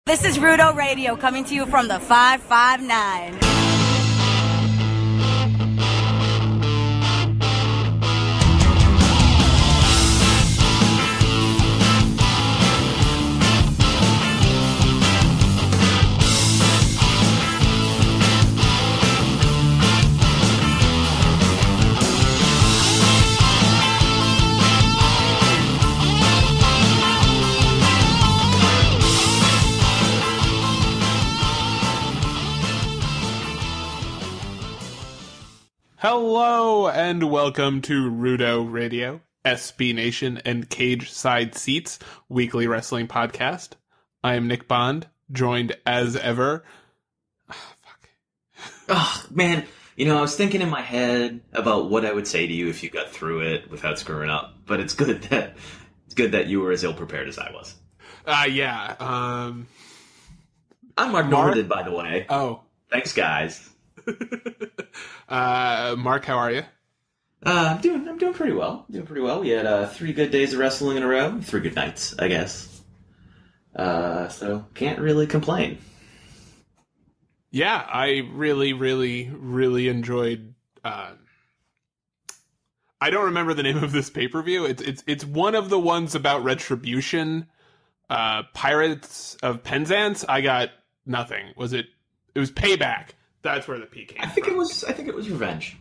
This is Rudo Radio coming to you from the 559. Hello and welcome to Rudo Radio, SB Nation, and Cage Side Seats weekly wrestling podcast. I am Nick Bond, joined as ever. Oh, man, you know, I was thinking in my head about what I would say to you if you got through it without screwing up, but it's good that you were as ill prepared as I was. Yeah. I'm Marc Normandin, by the way. Oh. Thanks, guys. Marc, how are you? I'm doing pretty well. We had 3 good days of wrestling in a row. 3 good nights, I guess. So can't really complain. Yeah, I really enjoyed. I don't remember the name of this pay-per-view. It's one of the ones about Retribution. Pirates of Penzance. I got nothing. It was Payback. That's where the P came from. I think it was Revenge.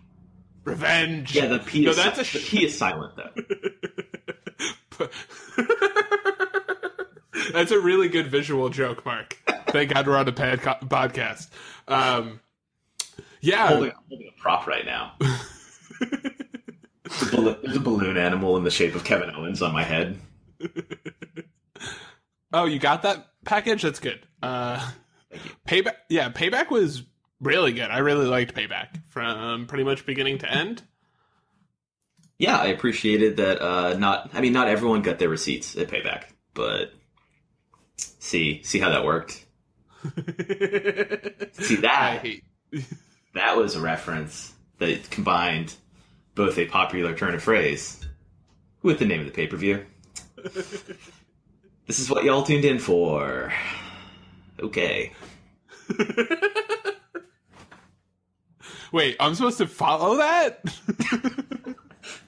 Revenge. Yeah, the P is the P is silent though. That's a really good visual joke, Marc. Thank God we're on a podcast. Yeah, I'm holding a prop right now. There's a balloon animal in the shape of Kevin Owens on my head. Oh, you got that package? That's good. Thank you. Payback. Yeah, Payback was really good. I really liked Payback from pretty much beginning to end. Yeah, I appreciated that. Not everyone got their receipts at Payback, but see how that worked. See that? That was a reference that combined both a popular turn of phrase with the name of the pay-per-view. This is what y'all tuned in for. Okay. Wait, I'm supposed to follow that?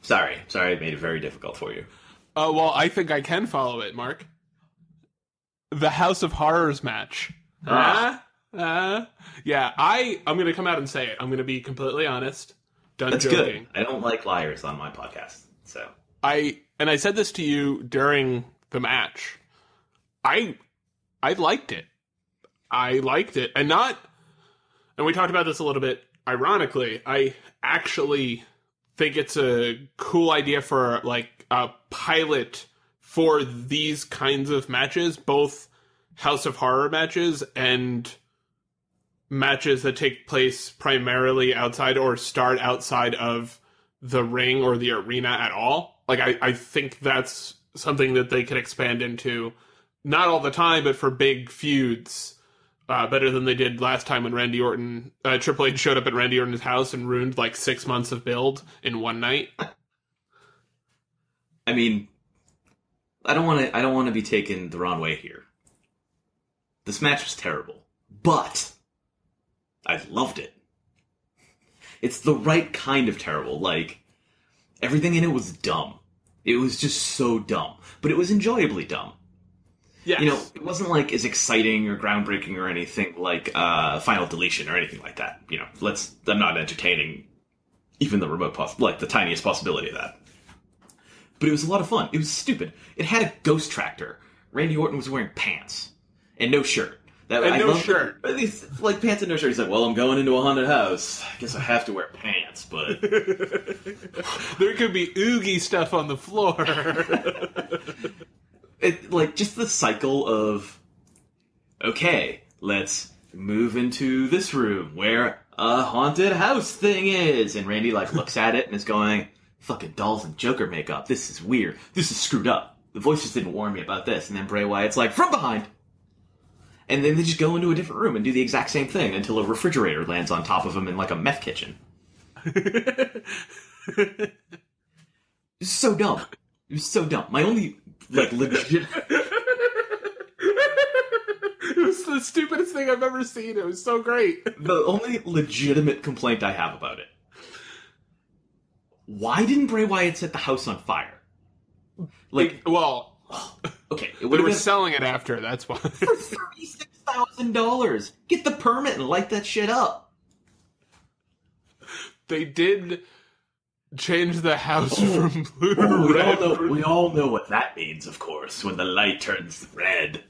Sorry, I made it very difficult for you. Well, I think I can follow it, Marc. The House of Horrors match. Yeah, I'm going to come out and say it. I'm going to be completely honest. That's joking. Good. I don't like liars on my podcast, so. I said this to you during the match. I liked it. And we talked about this a little bit. Ironically, I actually think it's a cool idea for like a pilot for these kinds of matches, both House of Horror matches and matches that take place primarily outside or start outside of the ring or the arena at all. Like, I think that's something that they could expand into, not all the time, but for big feuds. Better than they did last time when Randy Orton, Triple H showed up at Randy Orton's house and ruined like 6 months of build in one night. I mean, I don't want to be taken the wrong way here. This match was terrible, but I loved it. It's the right kind of terrible. Like, everything in it was dumb. It was just so dumb, but it was enjoyably dumb. Yes. You know, it wasn't like as exciting or groundbreaking or anything like Final Deletion or anything like that. You know, I'm not entertaining even the the tiniest possibility of that. But it was a lot of fun. It was stupid. It had a ghost tractor. Randy Orton was wearing pants and no shirt. Shirt. At least, like, pants and no shirt. He's like, well, I'm going into a haunted house. I guess I have to wear pants, but there could be oogie stuff on the floor. Just the cycle of, okay, let's move into this room where a haunted house thing is. And Randy, looks at it and is going, fucking dolls and Joker makeup. This is weird. This is screwed up. The voices didn't warn me about this. And then Bray Wyatt's like, from behind. And then they just go into a different room and do the exact same thing until a refrigerator lands on top of them in, a meth kitchen. It's so dumb. It was so dumb. My only, legit... was the stupidest thing I've ever seen. It was so great. The only legitimate complaint I have about it. Why didn't Bray Wyatt set the house on fire? Okay, it they would have were been selling it after, that's why. for $36,000. Get the permit and light that shit up. They did change the house from blue to red. We all know what that means, of course, when the light turns red.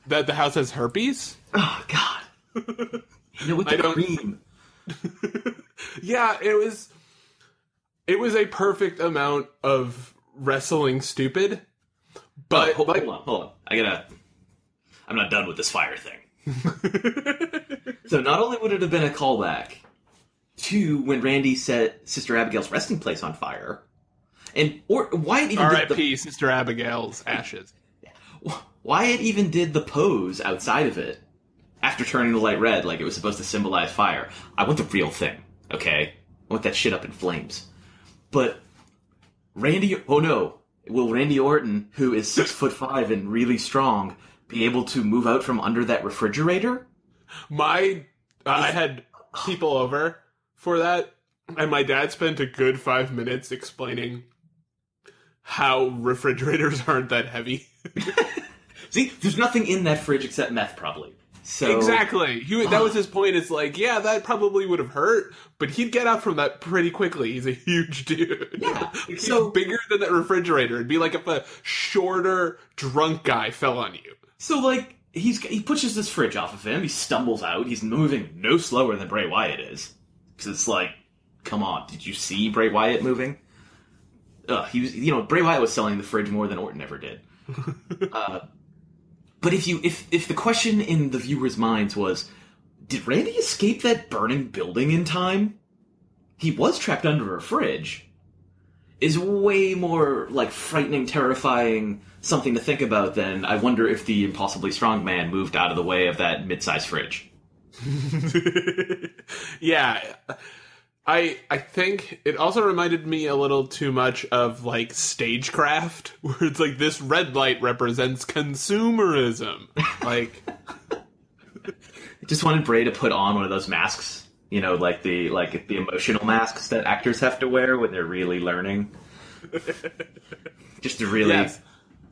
That the house has herpes? Oh, God. With the cream. Yeah, it was a perfect amount of wrestling stupid. But hold on. I'm not done with this fire thing. So not only would it have been a callback to when Randy set Sister Abigail's resting place on fire, or Wyatt even R.I.P. Sister Abigail's ashes. Wyatt even did the pose outside of it after turning the light red, like it was supposed to symbolize fire. I want the real thing, okay? I want that shit up in flames. But Randy Orton, who is 6'5" and really strong, be able to move out from under that refrigerator? I had people over for that, and my dad spent a good 5 minutes explaining how refrigerators aren't that heavy. See, there's nothing in that fridge except meth, probably. So exactly. That was his point. It's like, yeah, that probably would have hurt, but he'd get up from that pretty quickly. He's a huge dude. Yeah. He's bigger than that refrigerator. It'd be like if a shorter, drunk guy fell on you. So, like, he pushes this fridge off of him. He stumbles out. He's moving no slower than Bray Wyatt is. Because it's like, come on, did you see Bray Wyatt moving? Bray Wyatt was selling the fridge more than Orton ever did. But if the question in the viewers' minds was, did Randy escape that burning building in time? He was trapped under a fridge. Is way more, like, frightening, terrifying, something to think about than I wonder if the impossibly strong man moved out of the way of that mid-sized fridge. Yeah. I think it also reminded me a little too much of, like, stagecraft, where it's like, this red light represents consumerism. Like, I just wanted Bray to put on one of those masks, like the emotional masks that actors have to wear when they're really learning. Just to really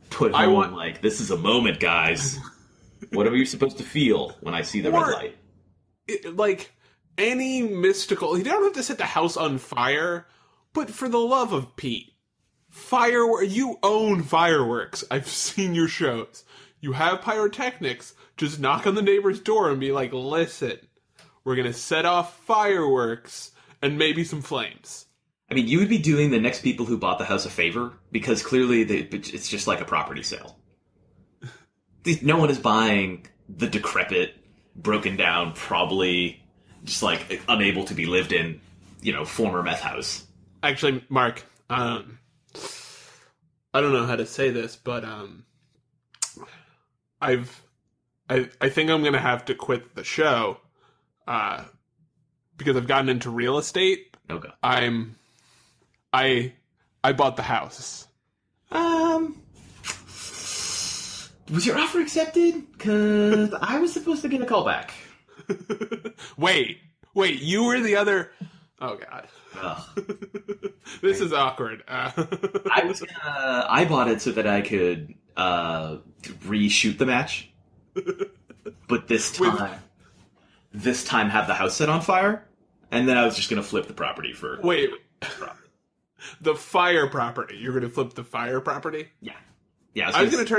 put home, this is a moment, guys. What are you supposed to feel when I see the red light? Any mystical... You don't have to set the house on fire, but for the love of Pete, you own fireworks. I've seen your shows. You have pyrotechnics. Just knock on the neighbor's door and be like, listen, we're going to set off fireworks and maybe some flames. I mean, you would be doing the next people who bought the house a favor, because clearly it's just like a property sale. No one is buying the decrepit, broken down, probably... just, like, unable to be lived in, former meth house. Actually, Mark, I don't know how to say this, but, I think I'm gonna have to quit the show, because I've gotten into real estate. Okay. I bought the house. Was your offer accepted? Because I was supposed to get a call back. Wait, you were the other... Oh, God. This is awkward. I bought it so that I could reshoot the match. But this time have the house set on fire, and then I was just going to flip the property for... Wait. The fire property. You're going to flip the fire property? Yeah. I was going to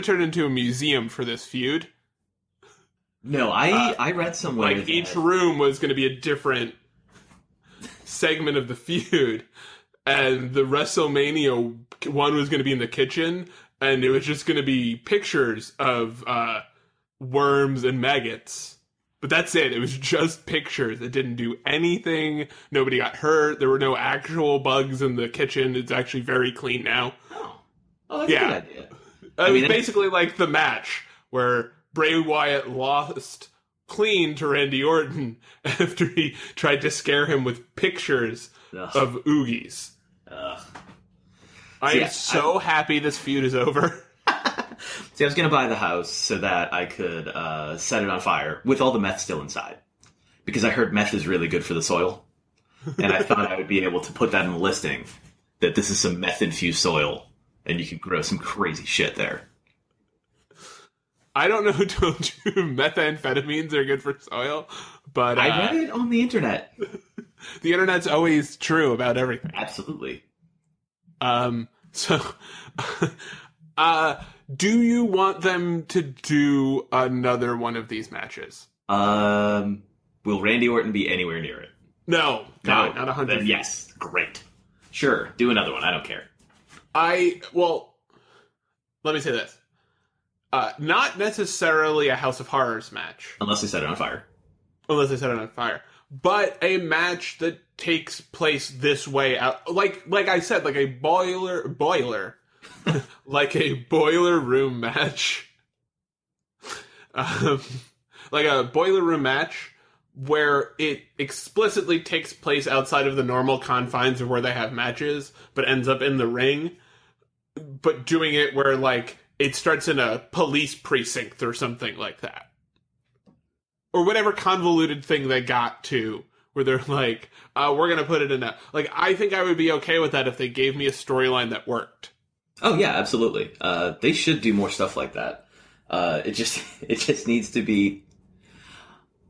turn it into a museum for this feud. No, I read somewhere like each room was going to be a different segment of the feud, and the WrestleMania one was going to be in the kitchen, and it was just going to be pictures of worms and maggots. But that's it. It was just pictures. It didn't do anything. Nobody got hurt. There were no actual bugs in the kitchen. It's actually very clean now. Oh, that's a good idea. It was basically like the match where Bray Wyatt lost clean to Randy Orton after he tried to scare him with pictures of oogies. I am so happy this feud is over. See, I was going to buy the house so that I could set it on fire with all the meth still inside. Because I heard meth is really good for the soil. And I thought I would be able to put that in the listing, that this is some meth-infused soil, and you can grow some crazy shit there. I don't know who told you methamphetamines are good for soil, but... I read it on the internet. The internet's always true about everything. Absolutely. So... do you want them to do another one of these matches? Will Randy Orton be anywhere near it? No, not 100. Then yes, great. Sure, do another one. I don't care. Well, let me say this. Not necessarily a House of Horrors match. Unless they set it on fire. But a match that takes place this way out, like I said, like a boiler, like a boiler room match. Like a boiler room match where it explicitly takes place outside of the normal confines of where they have matches, but ends up in the ring. But doing it where, like, it starts in a police precinct or something like that. Or whatever convoluted thing they got to, where they're like, we're going to put it in a... Like, I think I would be okay with that if they gave me a storyline that worked. Oh, yeah, absolutely. They should do more stuff like that. It just needs to be...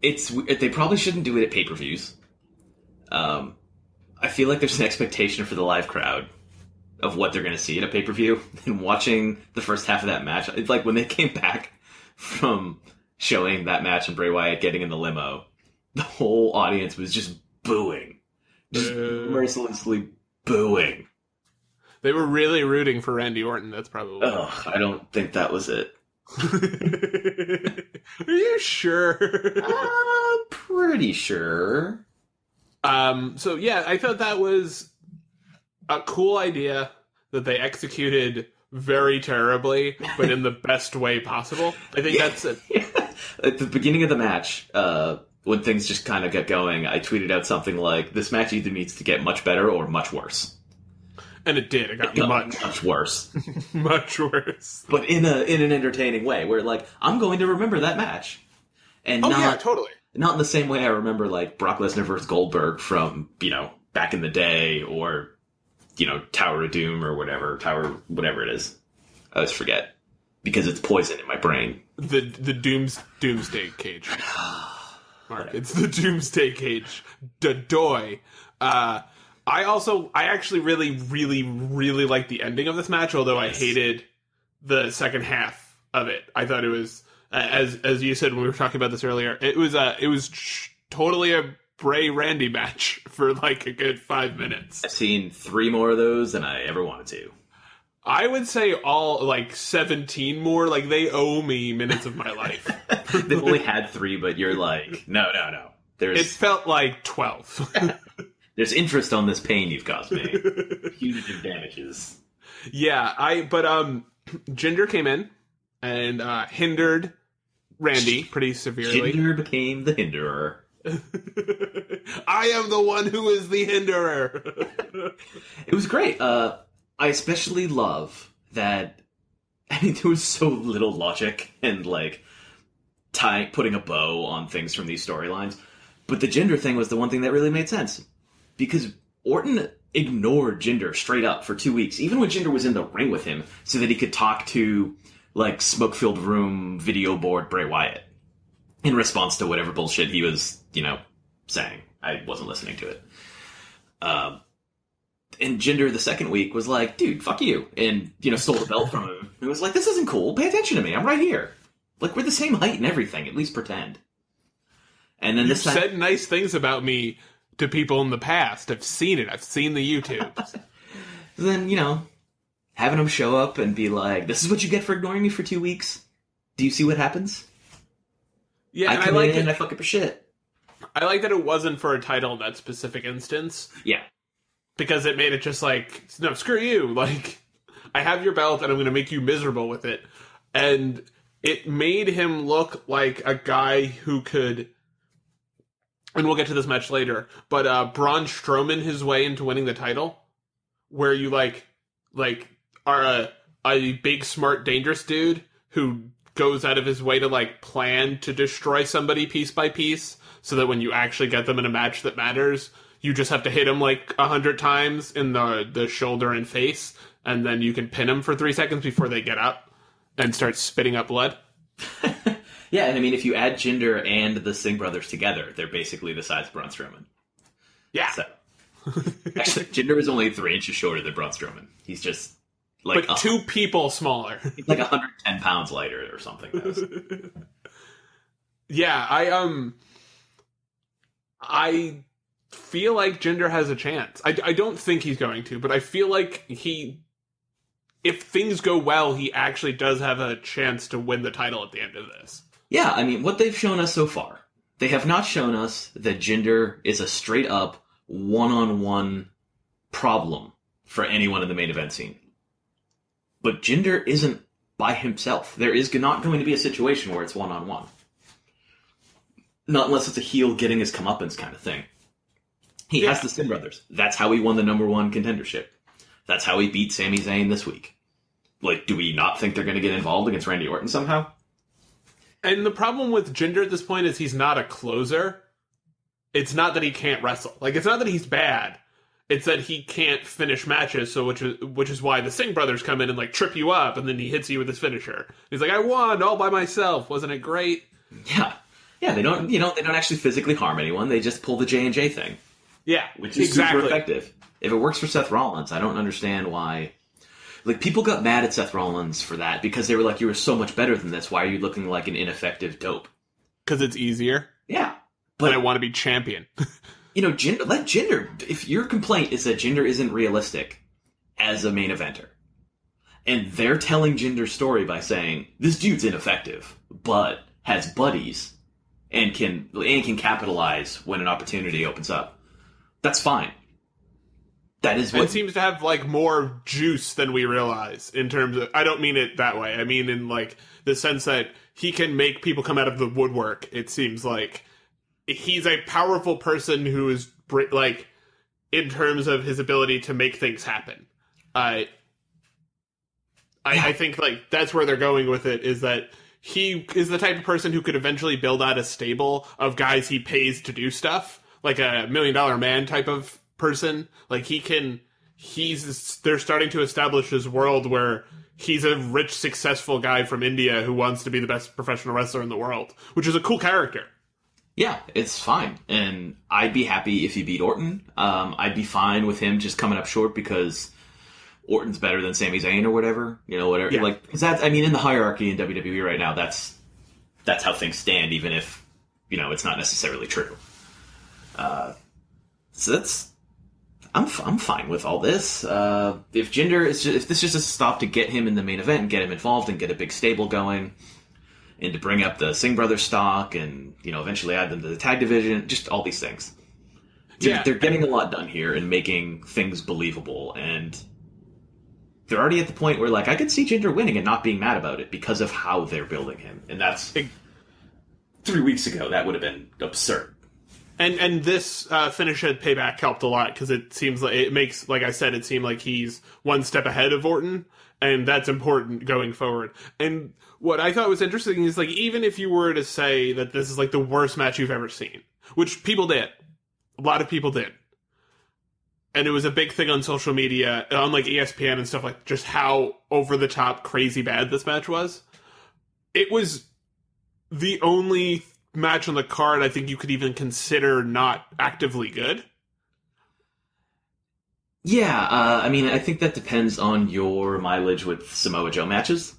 They probably shouldn't do it at pay-per-views. I feel like there's an expectation for the live crowd of what they're going to see at a pay-per-view. And watching the first half of that match, it's like when they came back from showing that match and Bray Wyatt getting in the limo, the whole audience was just booing. Just mercilessly booing. They were really rooting for Randy Orton, that's probably... I don't think that was it. Are you sure? I'm pretty sure. So yeah, I thought that was a cool idea that they executed very terribly, but in the best way possible. I think that's it. Yeah. At the beginning of the match, when things just kind of got going, I tweeted out something like, this match either needs to get much better or much worse. And it did. It got much worse. Much worse. But in an entertaining way, where, like, I'm going to remember that match. And yeah, totally. Not in the same way I remember, like, Brock Lesnar versus Goldberg from, back in the day, or, Tower of Doom or whatever. Whatever it is. I always forget. Because it's poison in my brain. The Doomsday Cage. Mark, it's the Doomsday Cage. Dadoy. I actually really, really, really liked the ending of this match, although I hated the second half of it. I thought it was, as you said when we were talking about this earlier, it was totally a Bray Randy match for like a good 5 minutes. I've seen 3 more of those than I ever wanted to. I would say all, like, 17 more. Like, they owe me minutes of my life. They've only had 3, but you're like, no. It felt like 12. There's interest on this pain you've caused me. Punitive damages. Yeah, but Jinder came in and hindered Randy pretty severely. Jinder became the hinderer. I am the one who is the hinderer. It was great. I especially love that. I mean, there was so little logic and like putting a bow on things from these storylines, but the Jinder thing was the one thing that really made sense. Because Orton ignored Jinder straight up for 2 weeks, even when Jinder was in the ring with him, so that he could talk to, like, smoke-filled room video board Bray Wyatt in response to whatever bullshit he was, saying. I wasn't listening to it. And Jinder the second week was like, dude, fuck you, and, stole the belt from him. It was like, this isn't cool. Pay attention to me. I'm right here. Like, we're the same height and everything. At least pretend. And then You've said nice things about me to people in the past. I've seen it. I've seen the YouTubes. Then, having them show up and be like, this is what you get for ignoring me for 2 weeks. Do you see what happens? Yeah, I come in and I fuck up your shit. I like that it wasn't for a title in that specific instance. Yeah. Because it made it just like, no, screw you. Like, I have your belt and I'm going to make you miserable with it. And it made him look like a guy who could... And we'll get to this match later, but Braun Strowman his way into winning the title, where you like are a big, smart, dangerous dude who goes out of his way to, like, plan to destroy somebody piece by piece, so that when you actually get them in a match that matters, you just have to hit them, like, 100 times in the shoulder and face, and then you can pin them for 3 seconds before they get up and start spitting up blood. Yeah, and I mean, if you add Jinder and the Singh brothers together, they're basically the size of Braun Strowman. Yeah. So, actually, Jinder is only 3 inches shorter than Braun Strowman. He's just like... But 2 people smaller. He's like 110 pounds lighter or something. Yeah, I feel like Jinder has a chance. I don't think he's going to, but I feel like if things go well, he actually does have a chance to win the title at the end of this. Yeah, I mean, what they've shown us so far, they have not shown us that Jinder is a straight-up, one-on-one problem for anyone in the main event scene. But Jinder isn't by himself. There is not going to be a situation where it's one-on-one. Not unless it's a heel getting his comeuppance kind of thing. He has the Singh brothers. That's how he won the #1 contendership. That's how he beat Sami Zayn this week. Like, do we not think they're going to get involved against Randy Orton somehow? And the problem with Jinder at this point is he's not a closer. It's not that he can't wrestle. Like, it's not that he's bad. It's that he can't finish matches, so which is why the Singh brothers come in and, like, trip you up, and then he hits you with his finisher. He's like, I won all by myself. Wasn't it great? Yeah. Yeah, they don't actually physically harm anyone. They just pull the J&J thing. Yeah, which is super effective. If it works for Seth Rollins, I don't understand why. Like, people got mad at Seth Rollins for that because they were like, you were so much better than this. Why are you looking like an ineffective dope? Because it's easier. Yeah. But I want to be champion. Let Jinder, if your complaint is that Jinder isn't realistic as a main eventer, and they're telling Jinder's story by saying, this dude's ineffective, but has buddies and can capitalize when an opportunity opens up, that's fine. That is what... It seems to have, like, more juice than we realize in terms of... I don't mean it that way. I mean in, like, the sense that he can make people come out of the woodwork. It seems like he's a powerful person who is, like, in terms of his ability to make things happen. I think, like, that's where they're going with it, is that he is the type of person who could eventually build out a stable of guys he pays to do stuff. Like a $1 Million Man type of person. Like, they're starting to establish this world where he's a rich, successful guy from India who wants to be the best professional wrestler in the world, which is a cool character. Yeah, it's fine. And I'd be happy if he beat Orton. I'd be fine with him just coming up short because Orton's better than Sami Zayn or whatever. You know, whatever. Yeah. Like, because that's, I mean, in the hierarchy in WWE right now, that's how things stand, even if, you know, it's not necessarily true. So that's... I'm fine with all this. If Jinder is if this is just a stop to get him in the main event and get him involved and get a big stable going, and to bring up the Singh brothers stock and, you know, eventually add them to the tag division, just all these things. They're getting a lot done here and making things believable, and they're already at the point where, like, I could see Jinder winning and not being mad about it because of how they're building him, and that's 3 weeks ago. That would have been absurd. And this finish at Payback helped a lot because it seems like it makes, like I said, it seem like he's one step ahead of Orton, and that's important going forward. And what I thought was interesting is, like, even if you were to say that this is, like, the worst match you've ever seen, which people did, a lot of people did, and it was a big thing on social media, on, like, ESPN and stuff, like, just how over the top crazy bad this match was. It was the only match on the card I think you could even consider not actively good. Yeah, I mean, I think that depends on your mileage with Samoa Joe matches.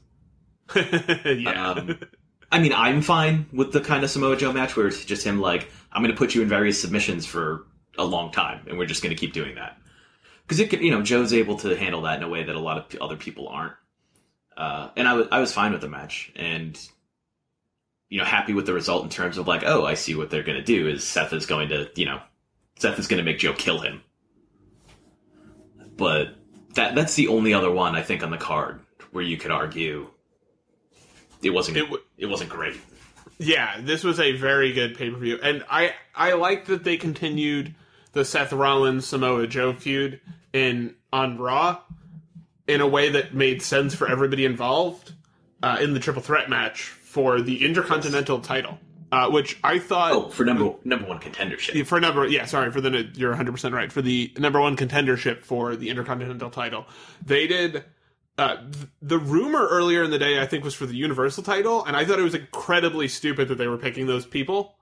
Yeah. I mean, I'm fine with the kind of Samoa Joe match where it's just him like, I'm going to put you in various submissions for a long time, and we're just going to keep doing that. Because it can, you know, Joe's able to handle that in a way that a lot of other people aren't. And I was fine with the match, and, you know, happy with the result in terms of like, oh, I see what they're going to do is Seth is going to make Joe kill him. But that's the only other one I think on the card where you could argue it wasn't great. Yeah, this was a very good pay-per-view. And I like that they continued the Seth Rollins Samoa Joe feud on Raw in a way that made sense for everybody involved. in the triple threat match for the Intercontinental title, which I thought for number one contendership. You're 100% right, for the number one contendership for the Intercontinental title. They did the rumor earlier in the day, I think, was for the Universal title, and I thought it was incredibly stupid that they were picking those people,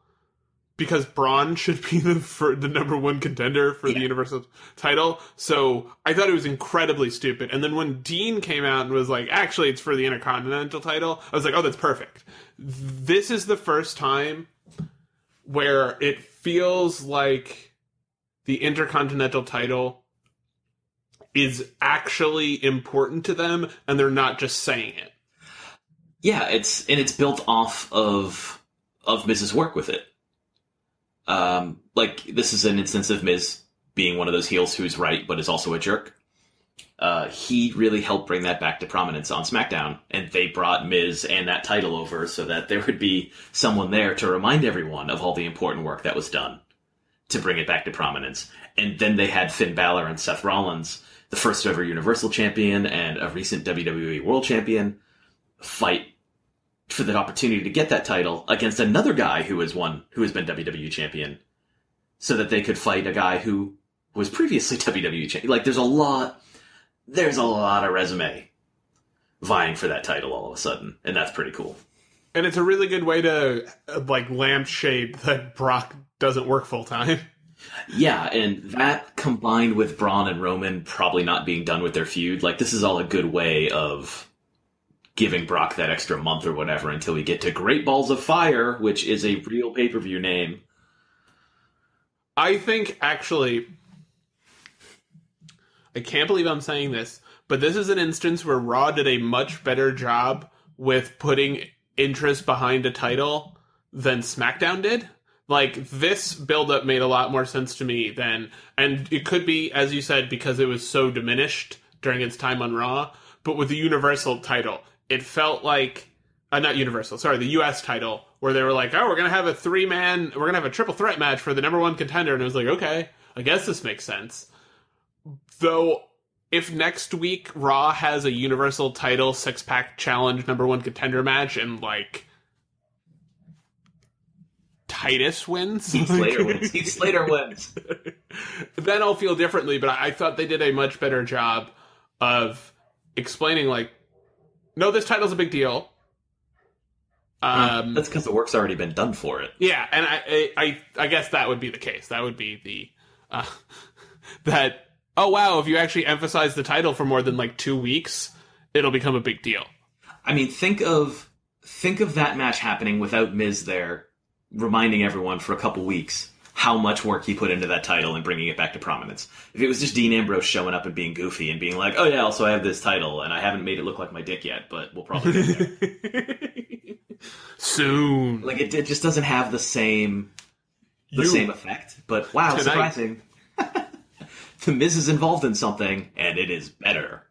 because Braun should be the number one contender for the Universal title. So I thought it was incredibly stupid. And then when Dean came out and was like, actually, it's for the Intercontinental title, I was like, oh, that's perfect. This is the first time where it feels like the Intercontinental title is actually important to them, and they're not just saying it. Yeah, it's built off of Miz's work with it. This is an instance of Miz being one of those heels who's right, but is also a jerk. He really helped bring that back to prominence on SmackDown, and they brought Miz and that title over so that there would be someone there to remind everyone of all the important work that was done to bring it back to prominence. And then they had Finn Balor and Seth Rollins, the first ever Universal Champion and a recent WWE World Champion, fight for the opportunity to get that title against another guy who has been WWE champion, so that they could fight a guy who was previously WWE champion. Like, there's a lot of resume vying for that title all of a sudden, and that's pretty cool. And it's a really good way to lampshade that Brock doesn't work full time. Yeah, and that combined with Braun and Roman probably not being done with their feud, this is all a good way of giving Brock that extra month or whatever until we get to Great Balls of Fire, which is a real pay-per-view name. I think, actually, I can't believe I'm saying this, but this is an instance where Raw did a much better job with putting interest behind a title than SmackDown did. This build-up made a lot more sense to me than, and it could be, as you said, because it was so diminished during its time on Raw, but with the Universal title, it felt like, not Universal, sorry, the US title, where they were like, oh, we're going to have we're going to have a triple threat match for the number one contender. And it was like, okay, I guess this makes sense. Though, if next week Raw has a Universal title 6-pack challenge number one contender match and, Titus wins? Heath Slater wins. Then I'll feel differently, but I thought they did a much better job of explaining, no, this title's a big deal. That's because the work's already been done for it. Yeah, and I guess that would be the case. That would be the that, oh wow, if you actually emphasize the title for more than 2 weeks, it'll become a big deal. I mean, think of that match happening without Miz there, reminding everyone for a couple weeks how much work he put into that title and bringing it back to prominence. If it was just Dean Ambrose showing up and being goofy and being like, oh yeah, also I have this title and I haven't made it look like my dick yet, but we'll probably get there. Soon. It just doesn't have the same effect. But wow, tonight. Surprising. The Miz is involved in something and it is better.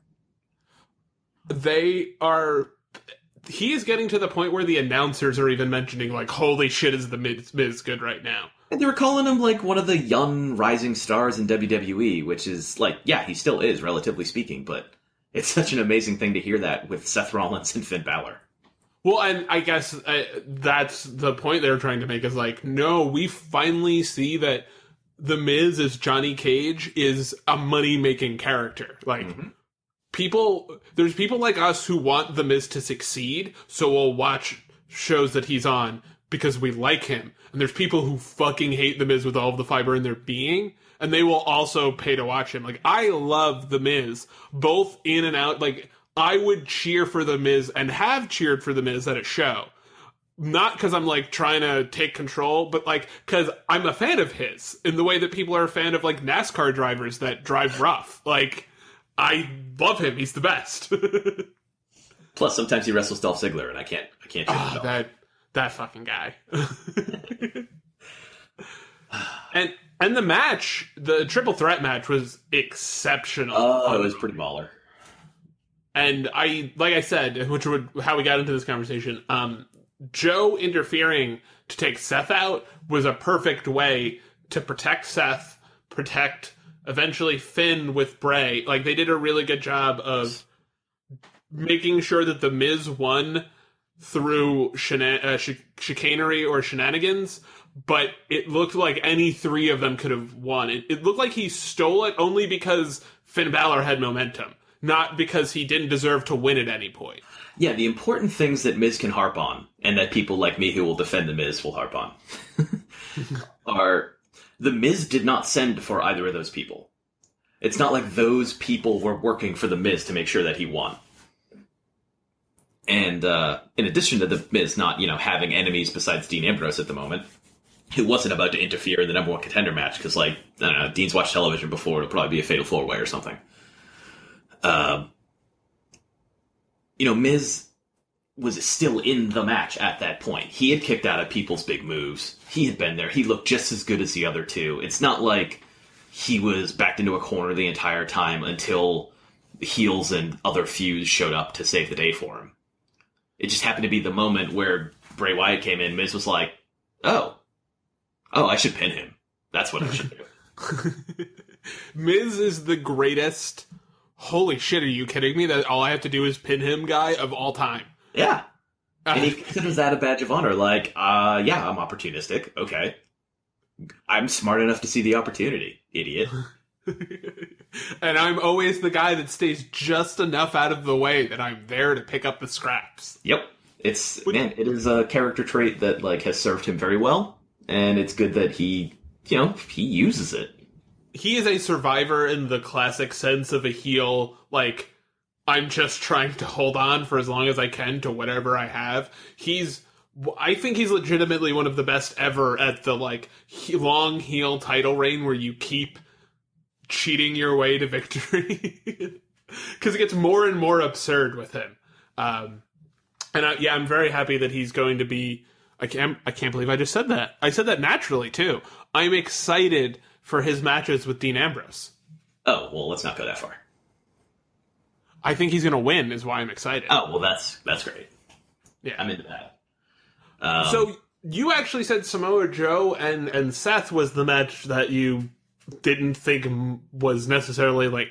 He is getting to the point where the announcers are even mentioning, holy shit, is the Miz good right now? And they were calling him, one of the young rising stars in WWE, which is, yeah, he still is, relatively speaking, but it's such an amazing thing to hear that with Seth Rollins and Finn Balor. Well, and I guess that's the point they're trying to make is, no, we finally see that the Miz as Johnny Cage is a money-making character. There's people like us who want The Miz to succeed, so we'll watch shows that he's on because we like him. And there's people who fucking hate The Miz with all of the fiber in their being, and they will also pay to watch him. I love The Miz, both in and out. I would cheer for The Miz and have cheered for The Miz at a show. Not because I'm, trying to take control, but, because I'm a fan of his in the way that people are a fan of, NASCAR drivers that drive rough. I love him. He's the best. Plus, sometimes he wrestles Dolph Ziggler, and I can't change that fucking guy. and the match, the triple threat match, was exceptional. Oh, it was pretty baller. And like I said, how we got into this conversation, Joe interfering to take Seth out was a perfect way to protect Seth, protect eventually Finn with Bray. They did a really good job of making sure that the Miz won through chicanery or shenanigans, but it looked like any three of them could have won. It looked like he stole it only because Finn Balor had momentum, not because he didn't deserve to win at any point. Yeah, the important things that Miz can harp on, and that people like me who will defend the Miz will harp on, are the Miz did not send for either of those people. It's not like those people were working for the Miz to make sure that he won. And in addition to the Miz not, having enemies besides Dean Ambrose at the moment, who wasn't about to interfere in the number one contender match, because, I don't know, Dean's watched television before, it'll probably be a fatal four-way or something. Miz was still in the match at that point. He had kicked out of people's big moves. He had been there. He looked just as good as the other two. It's not like he was backed into a corner the entire time until heels and other feuds showed up to save the day for him. It just happened to be the moment where Bray Wyatt came in. Miz was like, oh, I should pin him. That's what I should do. Miz is the greatest, holy shit, are you kidding me? That all I have to do is pin him guy of all time. Yeah. And he considers that a badge of honor. Like, yeah, I'm opportunistic. Okay. I'm smart enough to see the opportunity, idiot. And I'm always the guy that stays just enough out of the way that I'm there to pick up the scraps. Yep. It is a character trait that, has served him very well. And it's good that he uses it. He is a survivor in the classic sense of a heel, I'm just trying to hold on for as long as I can to whatever I have. I think he's legitimately one of the best ever at the, long heel title reign where you keep cheating your way to victory. Because it gets more and more absurd with him. I'm very happy that he's going to be... I can't believe I just said that. I said that naturally, too. I'm excited for his matches with Dean Ambrose. Oh, well, let's not go that far. I think he's going to win, is why I'm excited. Oh, well, that's great. Yeah. I'm into that. So, you actually said Samoa Joe and Seth was the match that you didn't think was necessarily,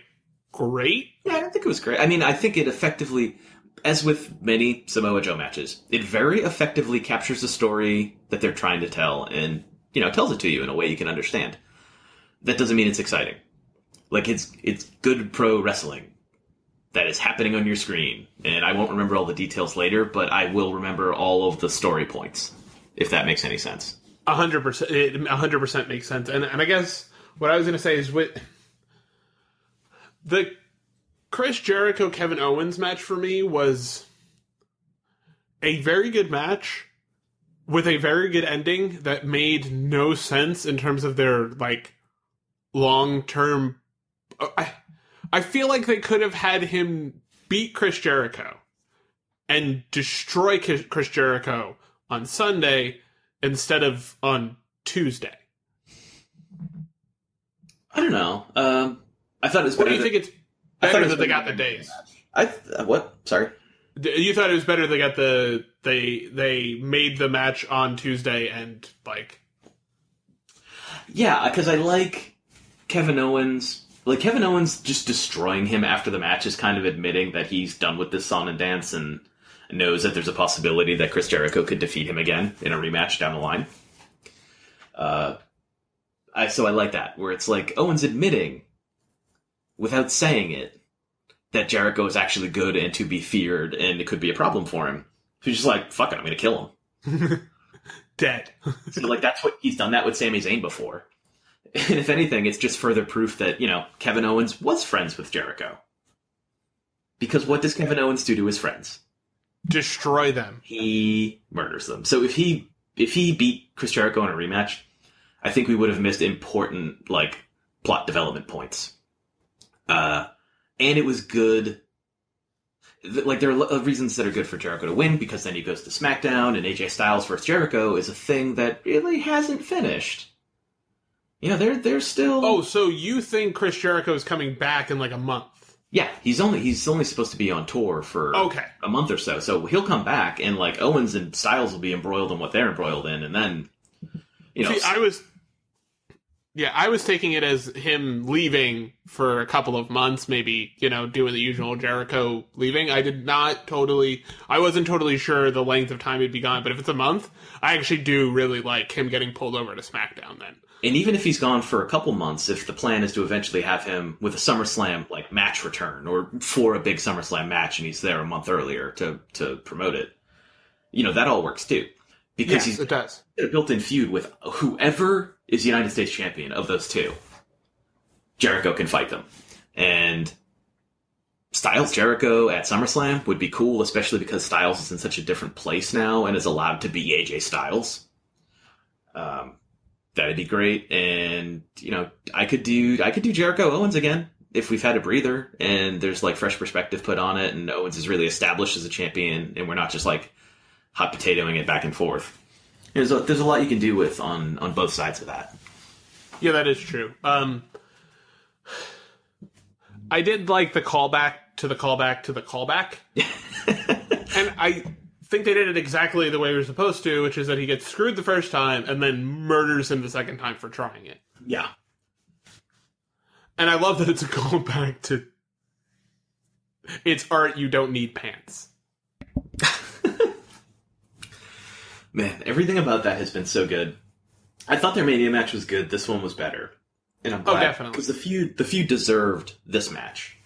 great? Yeah, I don't think it was great. I mean, I think it effectively, as with many Samoa Joe matches, it very effectively captures the story that they're trying to tell and, tells it to you in a way you can understand. That doesn't mean it's exciting. It's good pro wrestling that is happening on your screen. And I won't remember all the details later, but I will remember all of the story points, if that makes any sense. 100%. It 100% makes sense. And I guess what I was going to say is with the Chris Jericho Kevin Owens match for me was a very good match with a very good ending that made no sense in terms of their long-term. I feel like they could have had him beat Chris Jericho and destroy Chris Jericho on Sunday instead of on Tuesday. I don't know. I thought it was better. What do you think it's better that they got the days? What? Sorry? You thought it was better they got they made the match on Tuesday and Yeah, because I like Kevin Owens. Kevin Owens just destroying him after the match is kind of admitting that he's done with this song and dance and knows that there's a possibility that Chris Jericho could defeat him again in a rematch down the line. So I like that, where it's Owens admitting, without saying it, that Jericho is actually good and to be feared, and it could be a problem for him. So he's just fuck it, I'm going to kill him. Dead. So that's what he's done that with Sami Zayn before. And if anything, it's just further proof that, Kevin Owens was friends with Jericho. Because what does Kevin Owens do to his friends? Destroy them. He murders them. So if he beat Chris Jericho in a rematch, I think we would have missed important, plot development points. And it was good. There are reasons that are good for Jericho to win, because then he goes to SmackDown, and AJ Styles versus Jericho is a thing that really hasn't finished. They're still... Oh, so you think Chris Jericho is coming back in a month? Yeah, he's only supposed to be on tour for a month or so. So he'll come back, and Owens and Styles will be embroiled in what they're embroiled in, and then See, Yeah, I was taking it as him leaving for a couple of months, maybe, doing the usual Jericho leaving. I wasn't totally sure the length of time he'd be gone, but if it's a month, I actually do really like him getting pulled over to SmackDown then. And even if he's gone for a couple months, if the plan is to eventually have him with a SummerSlam match return, or for a big SummerSlam match and he's there a month earlier to promote it, that all works too. Because yes, it does. A built-in feud with whoever is United States champion of those two. Jericho can fight them. And Styles Jericho at SummerSlam would be cool, especially because Styles is in such a different place now and is allowed to be AJ Styles. That'd be great. And, I could do Jericho Owens again if we've had a breather and there's fresh perspective put on it and Owens is really established as a champion and we're not just hot potatoing it back and forth. There's a lot you can do with on both sides of that. Yeah, that is true. I did like the callback to the callback to the callback. And I think they did it exactly the way we were supposed to, which is that he gets screwed the first time and then murders him the second time for trying it. Yeah. And I love that it's a callback to it's art, you don't need pants. Man, everything about that has been so good. I thought their Mania match was good. This one was better. And I'm glad. Oh, definitely. Because the feud deserved this match.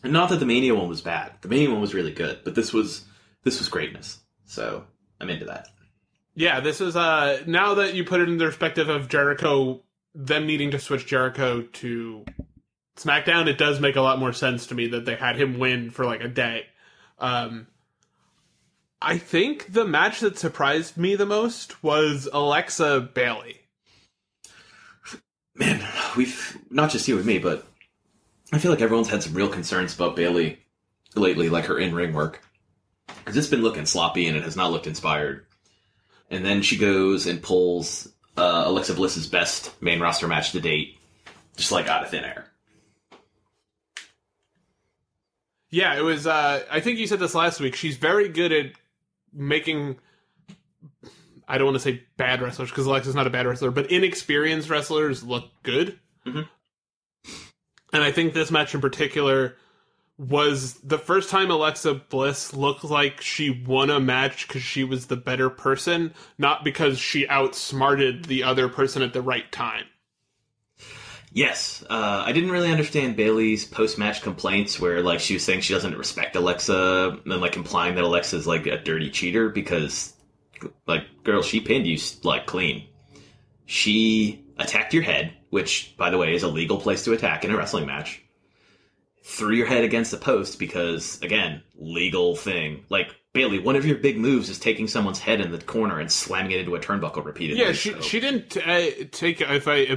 And not that the Mania one was bad. The Mania one was really good. But this was greatness. So, I'm into that. Yeah, this is, now that you put it in the perspective of Jericho, them needing to switch Jericho to SmackDown, it does make a lot more sense to me that they had him win for a day. I think the match that surprised me the most was Alexa Bayley. Man, not just you and me, but I feel like everyone's had some real concerns about Bayley lately, her in-ring work. Because it's been looking sloppy and it has not looked inspired. And then she goes and pulls Alexa Bliss's best main roster match to date, just out of thin air. Yeah, it was, I think you said this last week, she's very good at making, I don't want to say bad wrestlers, because Alexa's not a bad wrestler, but inexperienced wrestlers look good. Mm-hmm. And I think this match in particular was the first time Alexa Bliss looked like she won a match because she was the better person, not because she outsmarted the other person at the right time. Yes, I didn't really understand Bayley's post-match complaints where, she was saying she doesn't respect Alexa and, implying that Alexa's, a dirty cheater because, girl, she pinned you, clean. She attacked your head, which, by the way, is a legal place to attack in a wrestling match. Threw your head against the post because, again, legal thing. Bayley, one of your big moves is taking someone's head in the corner and slamming it into a turnbuckle repeatedly. Yeah, she didn't take,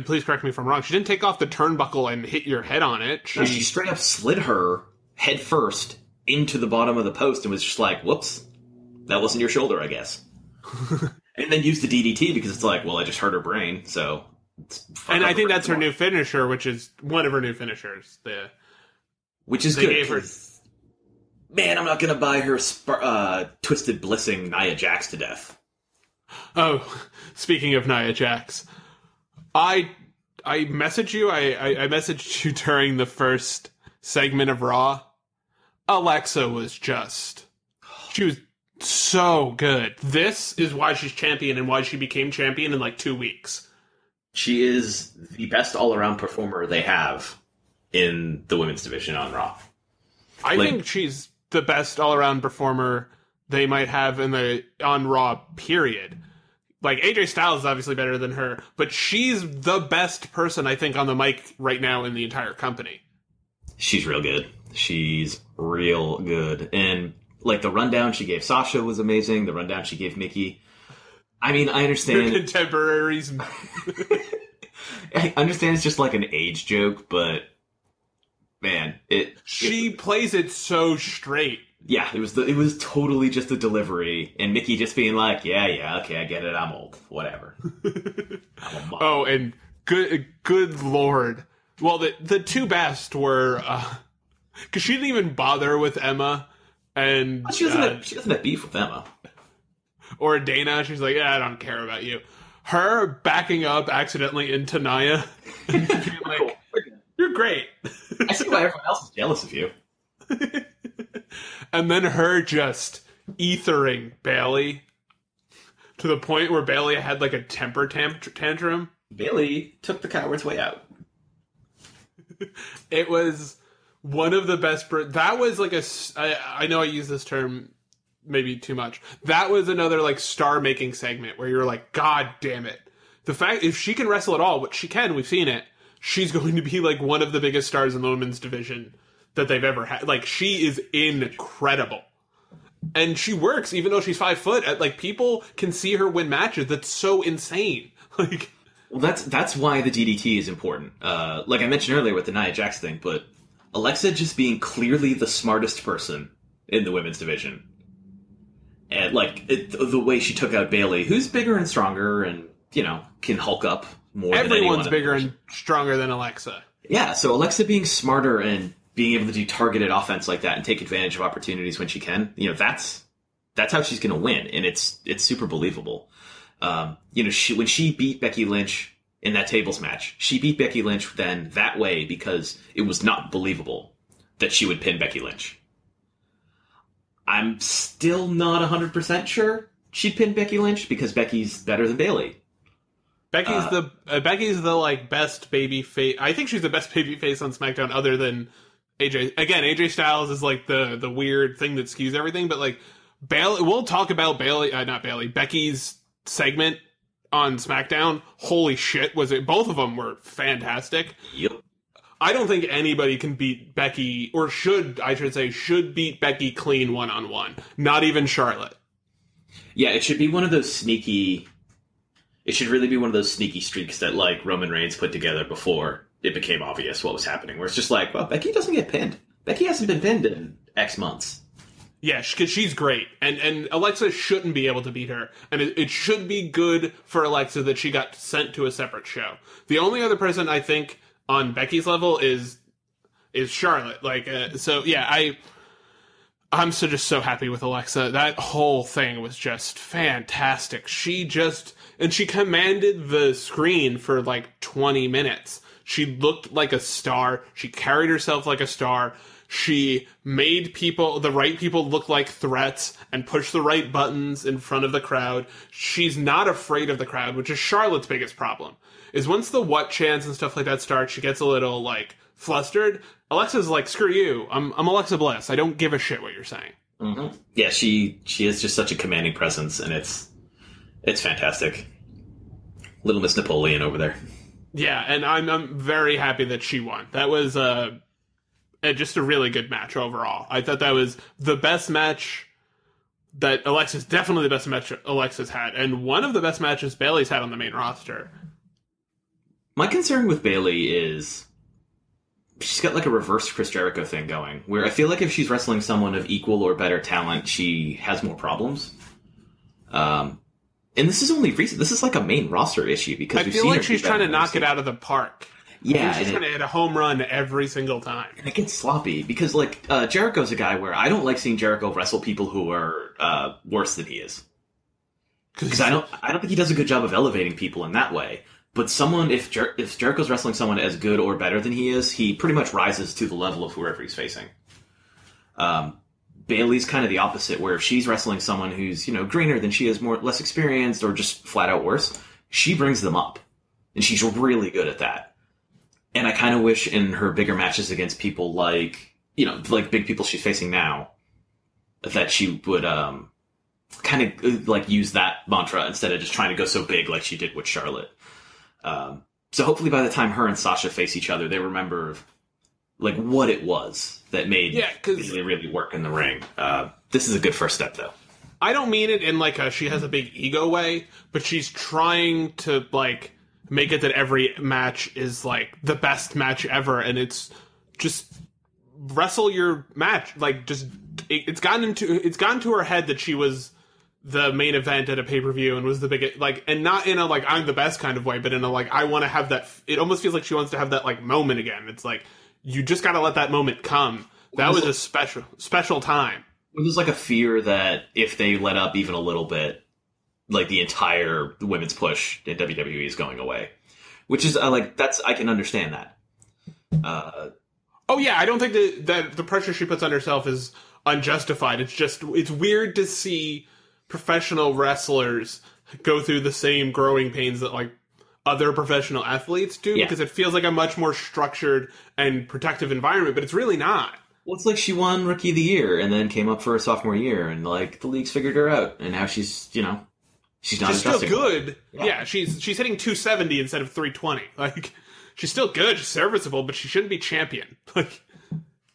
please correct me if I'm wrong, she didn't take off the turnbuckle and hit your head on it. She straight up slid her head first into the bottom of the post and was just whoops, that wasn't your shoulder, I guess. And then used the DDT because it's I just hurt her brain, so. And I think that's her new finisher, which is one of her new finishers. Which is good. Man, I'm not going to buy her twisted blissing Nia Jax to death. Oh, speaking of Nia Jax, I messaged you. I messaged you during the first segment of Raw. Alexa was she was so good. This is why she's champion and why she became champion in 2 weeks. She is the best all-around performer they have in the women's division on Raw. I think she's the best all-around performer they might have on Raw, period. AJ Styles is obviously better than her, but she's the best person, I think, on the mic right now in the entire company. She's real good. She's real good. And, the rundown she gave Sasha was amazing. The rundown she gave Mickey. I mean, I understand. Her contemporaries. I understand it's just an age joke, but man, she plays it so straight. Yeah, it was totally just the delivery, and Mickey just being yeah, okay, I get it, I'm old, whatever. I'm a mom. Oh, and good lord. Well, the two best were because she didn't even bother with Emma, and she doesn't have beef with Emma or Dana. She's I don't care about you. her backing up accidentally into Nia and being like, Cool. "You're great." I see why everyone else is jealous of you. And then her just ethering Bailey to the point where Bailey had like a temper tantrum. Bailey took the coward's way out. It was one of the best. That was like I know I use this term maybe too much. That was another like star-making segment where you're like, God damn it. The fact, if she can wrestle at all, which she can, we've seen it, she's going to be like one of the biggest stars in the women's division that they've ever had. Like, she is incredible. And she works, even though she's 5 foot. Like, people can see her win matches. That's so insane. Like, well, that's why the DDT is important. Like I mentioned earlier with the Nia Jax thing, but Alexa just being clearly the smartest person in the women's division. And, like, the way she took out Bailey, who's bigger and stronger and, you know, can hulk up more than anyone. Everyone's bigger and stronger than Alexa. Yeah, so Alexa being smarter and being able to do targeted offense like that and take advantage of opportunities when she can, you know, that's how she's going to win, and it's super believable. You know, when she beat Becky Lynch in that tables match, she beat Becky Lynch then that way because it was not believable that she would pin Becky Lynch. I'm still not 100% sure she'd pin Becky Lynch because Becky's better than Bailey. Becky's the like best baby face. I think she's the best baby face on SmackDown other than AJ. Again, AJ Styles is like the weird thing that skews everything, but like Bailey, we'll talk about Becky's segment on SmackDown. Holy shit, was it? Both of them were fantastic. Yep. I don't think anybody can beat Becky, or should beat Becky clean one-on-one. Not even Charlotte. Yeah, it should be one of those sneaky... It should really be one of those sneaky streaks that, like, Roman Reigns put together before it became obvious what was happening. Where it's just like, well, Becky doesn't get pinned. Becky hasn't been pinned in X months. Yeah, because she's great. And Alexa shouldn't be able to beat her. And it should be good for Alexa that she got sent to a separate show. The only other person I think on Becky's level is Charlotte. Like, so yeah, I'm just so happy with Alexa. That whole thing was just fantastic. She commanded the screen for like 20 minutes. She looked like a star. She carried herself like a star. She made the right people look like threats and push the right buttons in front of the crowd. She's not afraid of the crowd, which is Charlotte's biggest problem. Is once the what chants and stuff like that start, she gets a little like flustered. Alexa's like, screw you. I'm Alexa Bliss. I don't give a shit what you're saying. Mm-hmm. Yeah, she is just such a commanding presence, and it's fantastic. Little Miss Napoleon over there. Yeah, and I'm very happy that she won. That was just a really good match overall. I thought that was the best match that definitely the best match Alexa's had, and one of the best matches Bayley's had on the main roster. My concern with Bayley is she's got like a reverse Chris Jericho thing going, where I feel like if she's wrestling someone of equal or better talent, she has more problems. And this is only recent. This is like a main roster issue because I feel like she's trying to knock it out of the park. Yeah, she's trying to hit a home run every single time, and it gets sloppy because like Jericho's a guy where I don't like seeing Jericho wrestle people who are worse than he is, because I don't think he does a good job of elevating people in that way. But if Jericho's wrestling someone as good or better than he is, he pretty much rises to the level of whoever he's facing. Bayley's kind of the opposite, where if she's wrestling someone who's, you know, greener than she is, less experienced, or just flat out worse, she brings them up. And she's really good at that. And I kind of wish in her bigger matches against people like, you know, like big people she's facing now, that she would kind of like use that mantra instead of just trying to go so big like she did with Charlotte. So hopefully by the time her and Sasha face each other, they remember like what it was that made Bayley really work in the ring. This is a good first step, though. I don't mean it in like she has a big ego way, but she's trying to like make it that every match is like the best match ever, and it's just wrestle your match. Like just it's gotten to her head that she was the main event at a pay-per-view and was the biggest, like, and not in a like I'm the best kind of way, but in a like I want to have that. It almost feels like she wants to have that like moment again. It's like you just got to let that moment come. That was a special time. It was like a fear that if they let up even a little bit, like the entire women's push in WWE is going away, which is I can understand that. Oh yeah, I don't think that the pressure she puts on herself is unjustified. It's weird to see professional wrestlers go through the same growing pains that like other professional athletes do, because it feels like a much more structured and protective environment, but it's really not. Well, it's like she won Rookie of the Year and then came up for her sophomore year, and like the league's figured her out, and now she's not still good. Yeah, she's hitting 270 instead of 320. Like, she's still good, she's serviceable, but she shouldn't be champion. Like,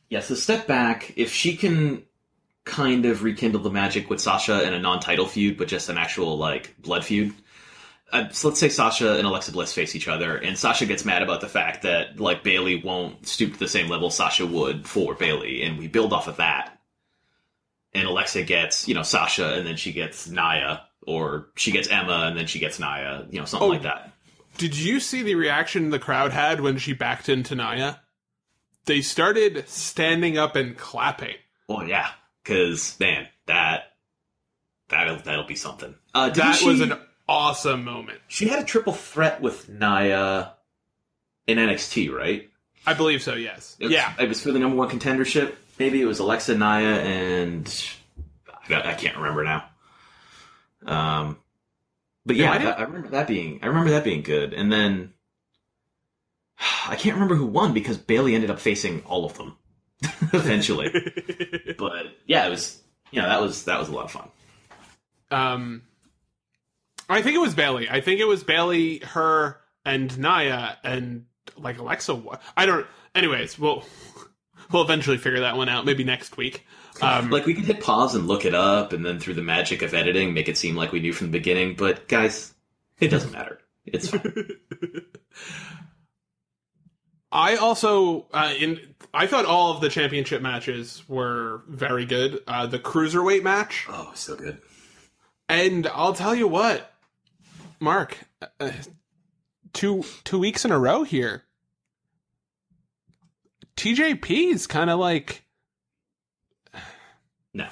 yes, a step back. If she can kind of rekindle the magic with Sasha in a non-title feud, but just an actual like blood feud. So let's say Sasha and Alexa Bliss face each other, and Sasha gets mad about the fact that like Bayley won't stoop to the same level Sasha would for Bayley, and we build off of that. And Alexa gets, Sasha, and then she gets Nia, or she gets Emma, and then she gets Nia, something like that. Did you see the reaction the crowd had when she backed into Nia? They started standing up and clapping. Oh yeah, because man, that'll be something. That was an awesome moment. She had a triple threat with Nia in NXT, right? I believe so, yes. It was for the number one contendership. Maybe it was Alexa, Nia, and I can't remember now. But yeah, I remember that being good. And then I can't remember who won because Bayley ended up facing all of them eventually. But yeah, it was that was a lot of fun. I think it was Bayley. Bayley, her, and Nia, and like Alexa. I don't. Anyways, we'll eventually figure that one out. Maybe next week. We can hit pause and look it up, and then through the magic of editing, make it seem like we knew from the beginning. But guys, it doesn't matter. It's fine. I also I thought all of the championship matches were very good. The cruiserweight match, so good. And I'll tell you what, Mark, 2 weeks in a row here, TJP is kind of like... No.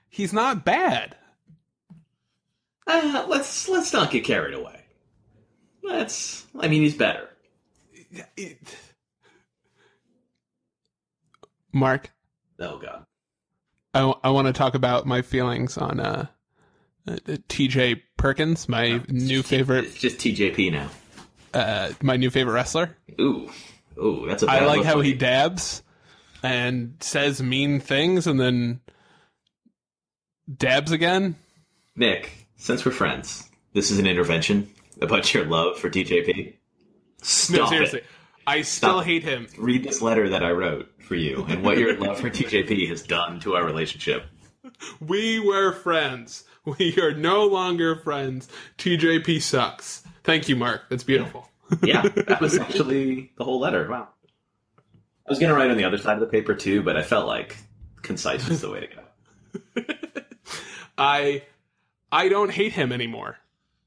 He's not bad. Let's not get carried away. He's better. Mark? Oh, God. I want to talk about my feelings on TJ Perkins, new favorite. It's just TJP now. My new favorite wrestler. Ooh, that's a bad I like look how for he you. dabs and says mean things and then dabs again. Nick, since we're friends, this is an intervention about your love for TJP. Stop No, seriously. it. I still hate him. Read this letter that I wrote for you and what your love for TJP has done to our relationship. We were friends. We are no longer friends. TJP sucks. Thank you, Mark. That's beautiful. Yeah, that was actually the whole letter. Wow. I was going to write on the other side of the paper too, but I felt like concise was the way to go. I don't hate him anymore.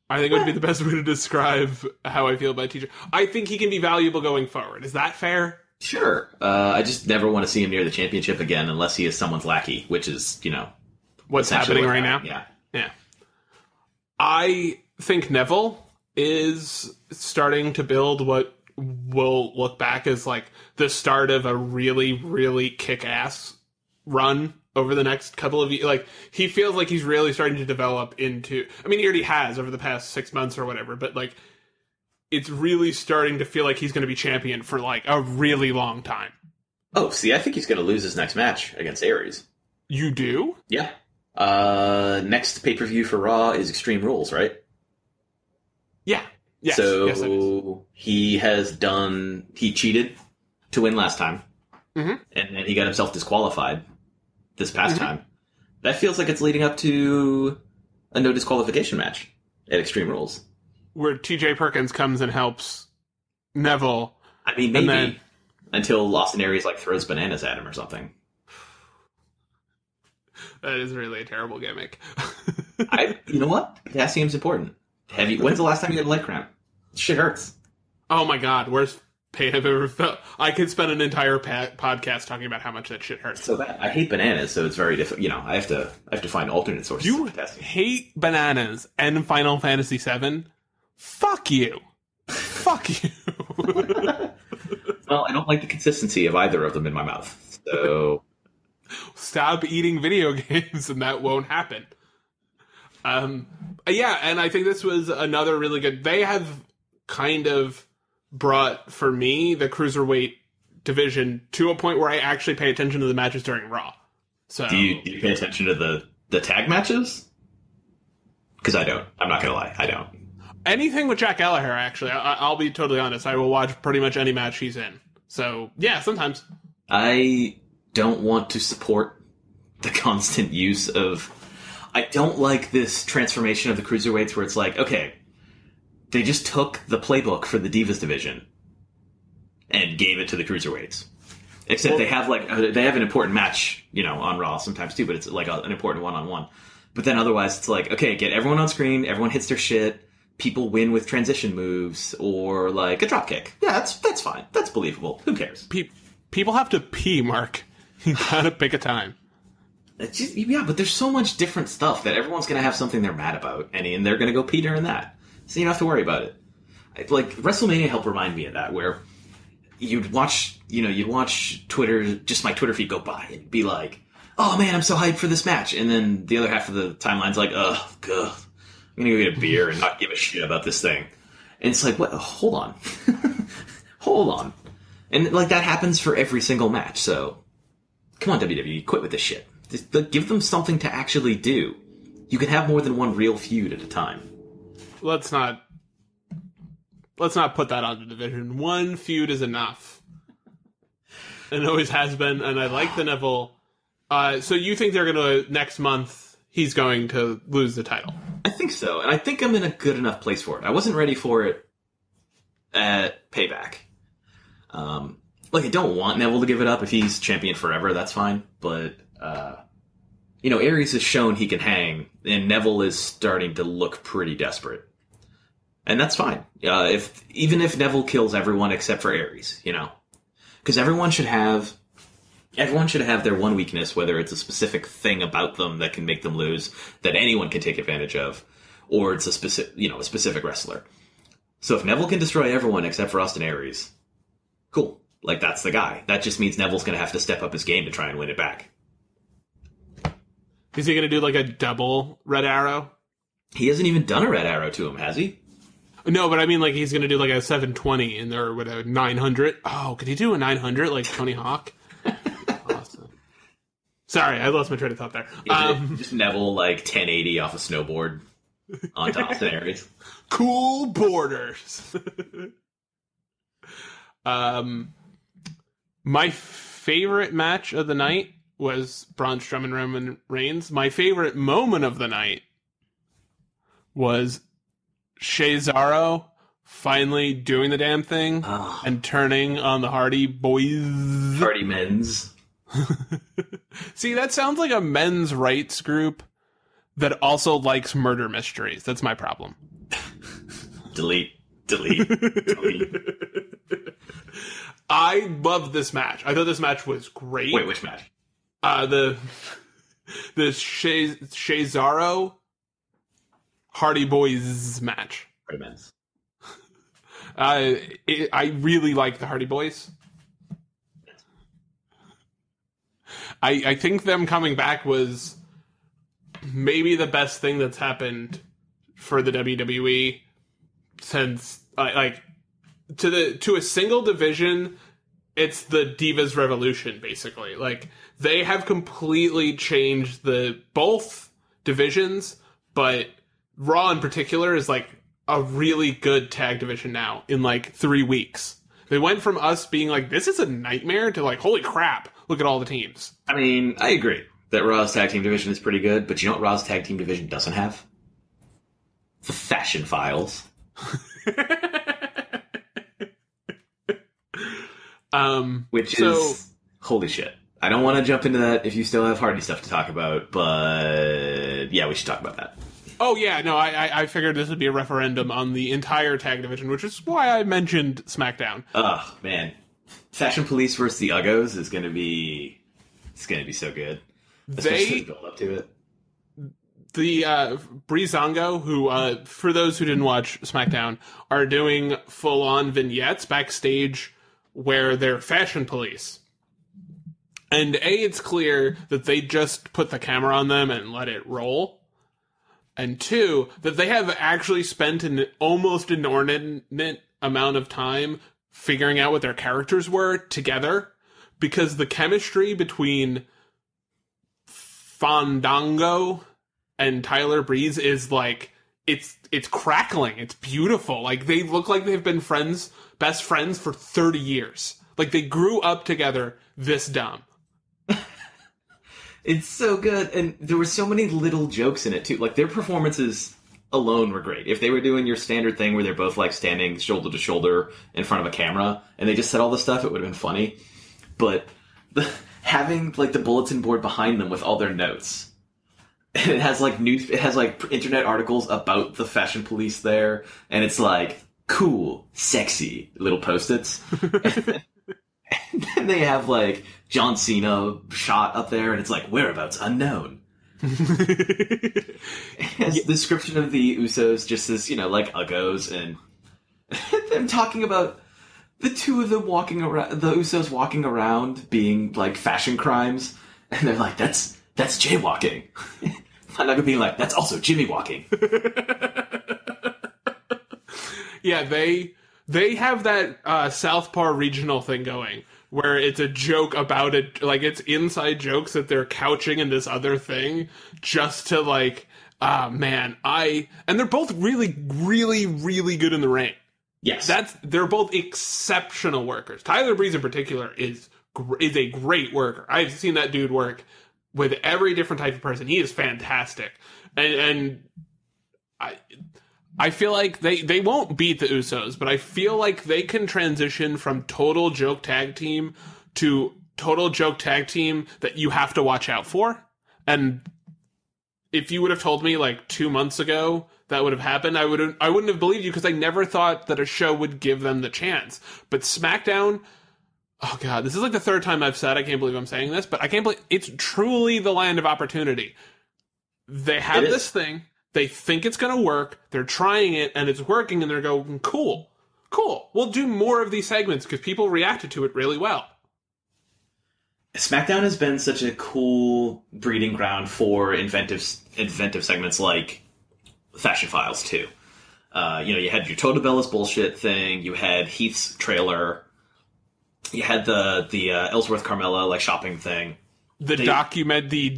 I think it would be the best way to describe how I feel about TJ. I think he can be valuable going forward. Is that fair? Sure. I just never want to see him near the championship again unless he is someone's lackey, which is, what's happening right now? Yeah. I think Neville is starting to build what will look back as like the start of a really, really kick-ass run over the next couple of years. Like, he feels like he's really starting to develop into... I mean, he already has over the past 6 months or whatever, but, like, it's really starting to feel like he's going to be champion for, like, a really long time. Oh, see, I think he's going to lose his next match against Aries. You do? Yeah. Next pay-per-view for Raw is Extreme Rules, right? Yeah. Yes. So, yes, it is. He cheated to win last time. Mm-hmm. And then he got himself disqualified this past time. That feels like it's leading up to a no disqualification match at Extreme Rules. Where TJ Perkins comes and helps Neville. I mean, maybe. Until Austin Aries, throws bananas at him or something. That is really a terrible gimmick. You know what? Potassium's important. When's the last time you had a leg cramp? Shit hurts. Oh my god, where's pain I've ever felt. I could spend an entire podcast talking about how much that shit hurts. So bad. I hate bananas, so it's very difficult. You know, I have to find alternate sources. You hate bananas and Final Fantasy VII? Fuck you. Fuck you. Well, I don't like the consistency of either of them in my mouth, so stop eating video games, and that won't happen. Yeah, and I think this was another really good. They have kind of brought, for me, the cruiserweight division to a point where I actually pay attention to the matches during Raw. So, do you pay attention to the tag matches? Because I don't. I'm not gonna lie, I don't. Anything with Jack Gallagher, actually, I'll be totally honest. I will watch pretty much any match he's in. So yeah, sometimes. I don't want to support the constant use of. I don't like this transformation of the cruiserweights where it's like, okay, they just took the playbook for the Divas division and gave it to the cruiserweights. Except they have an important match, you know, on Raw sometimes too, but it's like an important one-on-one. But then otherwise it's like, okay, get everyone on screen, everyone hits their shit, people win with transition moves or like a dropkick. Yeah, that's fine. That's believable. Who cares? People have to pee, Mark. You gotta pick a time. It's just, yeah, but there's so much different stuff that everyone's going to have something they're mad about, and they're going to go pee during that. So you don't have to worry about it. Like, WrestleMania helped remind me of that, where you'd watch Twitter, just my Twitter feed go by, and be like, oh man, I'm so hyped for this match. And then the other half of the timeline's like, oh, God, I'm going to go get a beer and not give a shit about this thing. And it's like, what? Hold on. Hold on. And, like, that happens for every single match, so come on, WWE, quit with this shit. Just give them something to actually do. You can have more than one real feud at a time. Let's not put that on the division. One feud is enough. It always has been, and I like the Neville. So you think they're going to, next month, he's going to lose the title? I think so, and I think I'm in a good enough place for it. I wasn't ready for it at Payback. I don't want Neville to give it up if he's champion forever, that's fine, but... Aries has shown he can hang, and Neville is starting to look pretty desperate. And that's fine. Even if Neville kills everyone except for Aries, you know? Because everyone should have their one weakness, whether it's a specific thing about them that can make them lose, that anyone can take advantage of, or it's a specific wrestler. So if Neville can destroy everyone except for Austin Aries, cool. Like, that's the guy. That just means Neville's going to have to step up his game to try and win it back. Is he going to do like a double Red Arrow? He hasn't even done a Red Arrow to him, has he? No, but I mean like he's going to do like a 720 in there with a 900. Oh, could he do a 900 like Tony Hawk? Awesome. Sorry, I lost my train of thought there. Just Neville like 1080 off a snowboard on Austin Aries. Cool borders. My favorite match of the night was Braun Strowman, Roman Reigns. My favorite moment of the night was Cesaro finally doing the damn thing and turning on the Hardy Boys. Hardy Men's. See, that sounds like a men's rights group that also likes murder mysteries. That's my problem. Delete. I loved this match. I thought this match was great. Wait, which match? The Cesaro Hardy Boys match. Hardy Men's. I really like the Hardy Boys. I think them coming back was maybe the best thing that's happened for the WWE since to a single division. It's the Divas Revolution, basically. Like, they have completely changed both divisions, but Raw in particular is like a really good tag division now in like 3 weeks. They went from us being like, this is a nightmare, to like, holy crap, look at all the teams. I mean, I agree that Raw's tag team division is pretty good, but you know what Raw's tag team division doesn't have? The Fashion Files. Which is holy shit. I don't want to jump into that if you still have Hardy stuff to talk about, but yeah, we should talk about that. Oh, yeah, no, I figured this would be a referendum on the entire tag division, which is why I mentioned SmackDown. Oh, man. Fashion Police versus the Uggos is going to be... It's going to be so good. Especially the build up to it. The Breezango, who, for those who didn't watch SmackDown, are doing full-on vignettes backstage where they're fashion police. And A, it's clear that they just put the camera on them and let it roll. And two, that they have actually spent an almost inordinate amount of time figuring out what their characters were together. Because the chemistry between Fandango and Tyler Breeze is like, it's crackling. It's beautiful. Like, they look like they've been best friends for 30 years. Like, they grew up together this dumb. It's so good, and there were so many little jokes in it, too. Like, their performances alone were great. If they were doing your standard thing where they're both, like, standing shoulder to shoulder in front of a camera, and they just said all this stuff, it would have been funny. But having, like, the bulletin board behind them with all their notes, and it has, like, internet articles about the fashion police there, and it's, like, cool, sexy little Post-its. And then they have, like, John Cena shot up there, and it's like, whereabouts unknown. The description of the Usos just says, like, Uggos, and them talking about the two of them the Usos walking around being, like, fashion crimes, and they're like, that's jaywalking. I'm not gonna be like, that's also Jimmy walking. Yeah, they have that Southpaw regional thing going, where it's a joke about it, like, it's inside jokes that they're couching in this other thing, just to, like, and they're both really, really, really good in the ring. Yes. They're both exceptional workers. Tyler Breeze in particular is a great worker. I've seen that dude work with every different type of person. He is fantastic. And I feel like they won't beat the Usos, but I feel like they can transition from total joke tag team to total joke tag team that you have to watch out for. And if you would have told me, like, 2 months ago that would have happened, I wouldn't have believed you, because I never thought that a show would give them the chance. But SmackDown, oh god, this is like the third time I've said, I can't believe I'm saying this, but I can't believe it's truly the land of opportunity. They have this thing. They think it's going to work, they're trying it, and it's working, and they're going, cool, we'll do more of these segments, because people reacted to it really well. SmackDown has been such a cool breeding ground for inventive segments like Fashion Files, too. You had your Total Bellas bullshit thing, you had Heath's trailer, you had the Ellsworth Carmella, like, shopping thing. The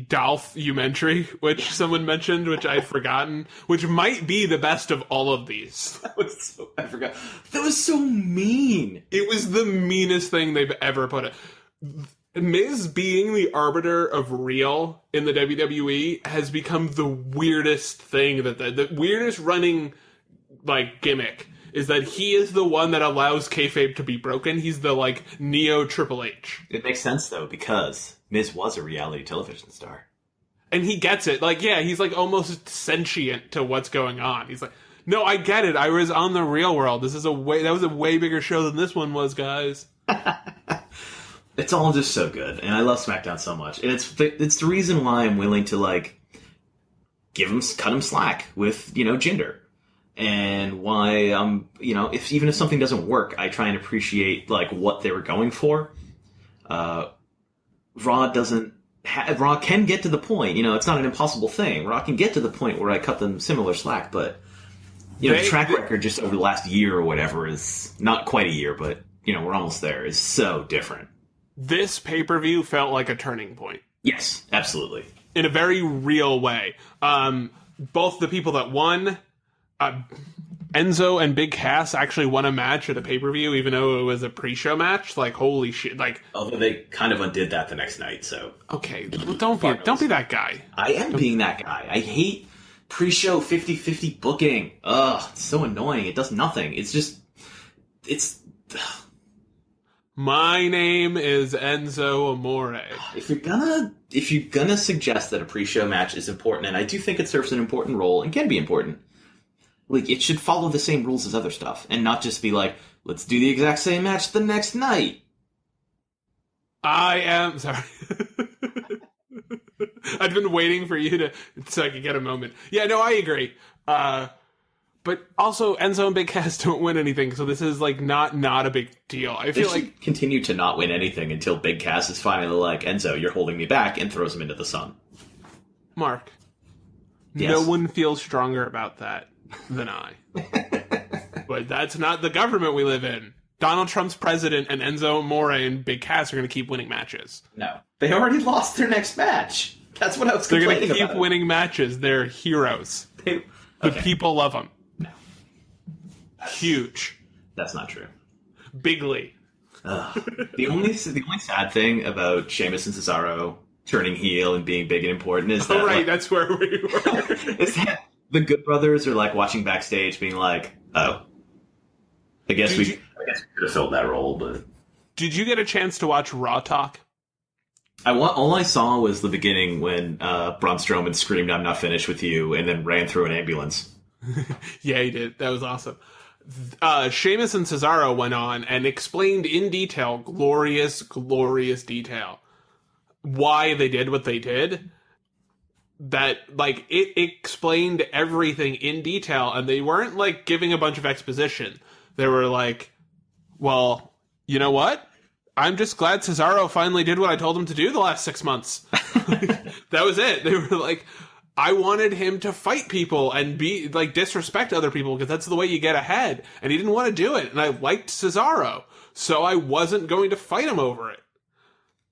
Dolph-umentary, which someone mentioned, which I'd forgotten, which might be the best of all of these. I forgot. That was so mean. It was the meanest thing they've ever put it. Miz being the arbiter of real in the WWE has become the weirdest thing, that the weirdest running, like, gimmick is that he is the one that allows kayfabe to be broken. He's the, like, Neo Triple H. It makes sense, though, because Miz was a reality television star. And he gets it. Like, yeah, he's, like, almost sentient to what's going on. He's like, no, I get it. I was on the real world. That was a way bigger show than this one was, guys. It's all just so good. And I love SmackDown so much. And it's the reason why I'm willing to, like, cut him slack with, Jinder. And why even if something doesn't work, I try and appreciate, like, what they were going for. Raw can get to the point, it's not an impossible thing. Raw can get to the point where I cut them similar slack, but the track record just over the last year or whatever is not quite a year, but we're almost there, is so different. This pay-per-view felt like a turning point. Yes, absolutely. In a very real way. Both the people that won, Enzo and Big Cass actually won a match at a pay-per-view, even though it was a pre-show match. Like, holy shit! Like, although they kind of undid that the next night, so okay, well, don't be that guy. I am being that guy. I hate pre-show 50-50 booking. Ugh, it's so annoying. It does nothing. It's My name is Enzo Amore. If you're gonna suggest that a pre-show match is important, and I do think it serves an important role and can be important, like, it should follow the same rules as other stuff, and not just be like, let's do the exact same match the next night. I am sorry. I've been waiting for you so I could get a moment. Yeah, no, I agree. But also, Enzo and Big Cass don't win anything, so this is, like, not a big deal. I feel like continue to not win anything until Big Cass is finally like, Enzo, you're holding me back, and throws him into the sun. Mark, yes. No one feels stronger about that than I. But that's not the government we live in. Donald Trump's president and Enzo Amore and Big Cass are going to keep winning matches. No. They already lost their next match. That's what I was complaining about. They're going to keep winning matches. They're heroes. The people love them. No. Huge. That's not true. Bigly. The only sad thing about Sheamus and Cesaro turning heel and being big and important is that... Oh, right, that's where we were. Is that the Good Brothers are, like, watching backstage being like, oh, I guess we could have filled that role, but... Did you get a chance to watch Raw Talk? All I saw was the beginning when Braun Strowman screamed, "I'm not finished with you," and then ran through an ambulance. Yeah, he did. That was awesome. Sheamus and Cesaro went on and explained in detail, glorious detail, why they did what they did. That, like, it explained everything in detail, and they weren't, like, giving a bunch of exposition. They were like, well, you know what? I'm just glad Cesaro finally did what I told him to do the last 6 months. That was it. They were like, I wanted him to fight people and be, like, disrespect other people because that's the way you get ahead. And he didn't want to do it. And I liked Cesaro, so I wasn't going to fight him over it.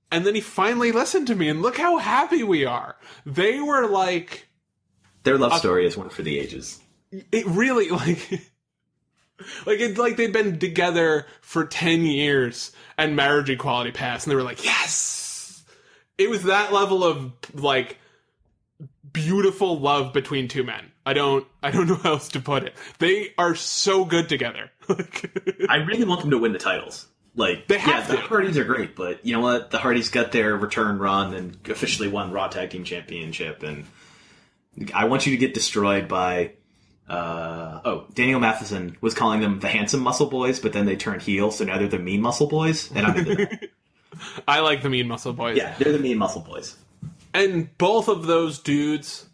And then he finally listened to me, and look how happy we are. They were like... Their love story is one for the ages. It really, like... it's like they'd been together for 10 years and marriage equality passed, and they were like, yes! It was that level of, like, beautiful love between two men. I don't know how else to put it. They are so good together. I really want them to win the titles. Like, they have to. The Hardys are great, but you know what? The Hardys got their return run and officially won Raw Tag Team Championship, and I want you to get destroyed by... Daniel Matheson was calling them the handsome muscle boys, but then they turned heel, so now they're the mean muscle boys, and I'm into that. I like the mean muscle boys. Yeah, they're the mean muscle boys. And both of those dudes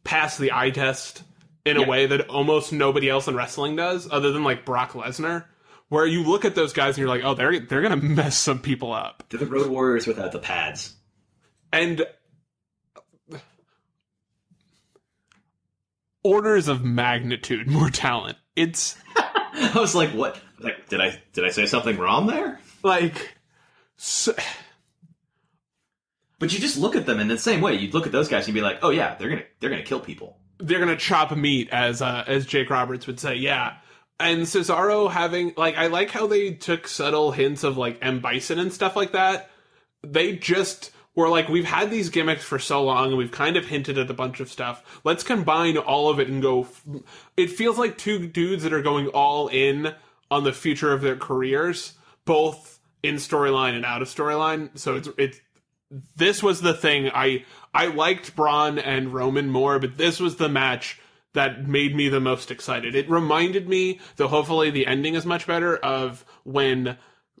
pass the eye test in a way that almost nobody else in wrestling does, other than, like, Brock Lesnar, where you look at those guys and you're like, oh, they're gonna mess some people up. They're the Road Warriors without the pads. And... orders of magnitude more talent. It's... I was like, what? Like, did I say something wrong there? Like... So... But you just look at them in the same way. You'd look at those guys and you'd be like, oh yeah, they're gonna kill people. They're gonna chop meat, as Jake Roberts would say, yeah. And Cesaro having... like, I like how they took subtle hints of, like, M. Bison and stuff like that. They just... where, like, we've had these gimmicks for so long, and we've kind of hinted at a bunch of stuff. Let's combine all of it and go... It feels like two dudes that are going all in on the future of their careers, both in storyline and out of storyline. So it's this was the thing. I liked Braun and Roman more, but this was the match that made me the most excited. It reminded me, though hopefully the ending is much better, of when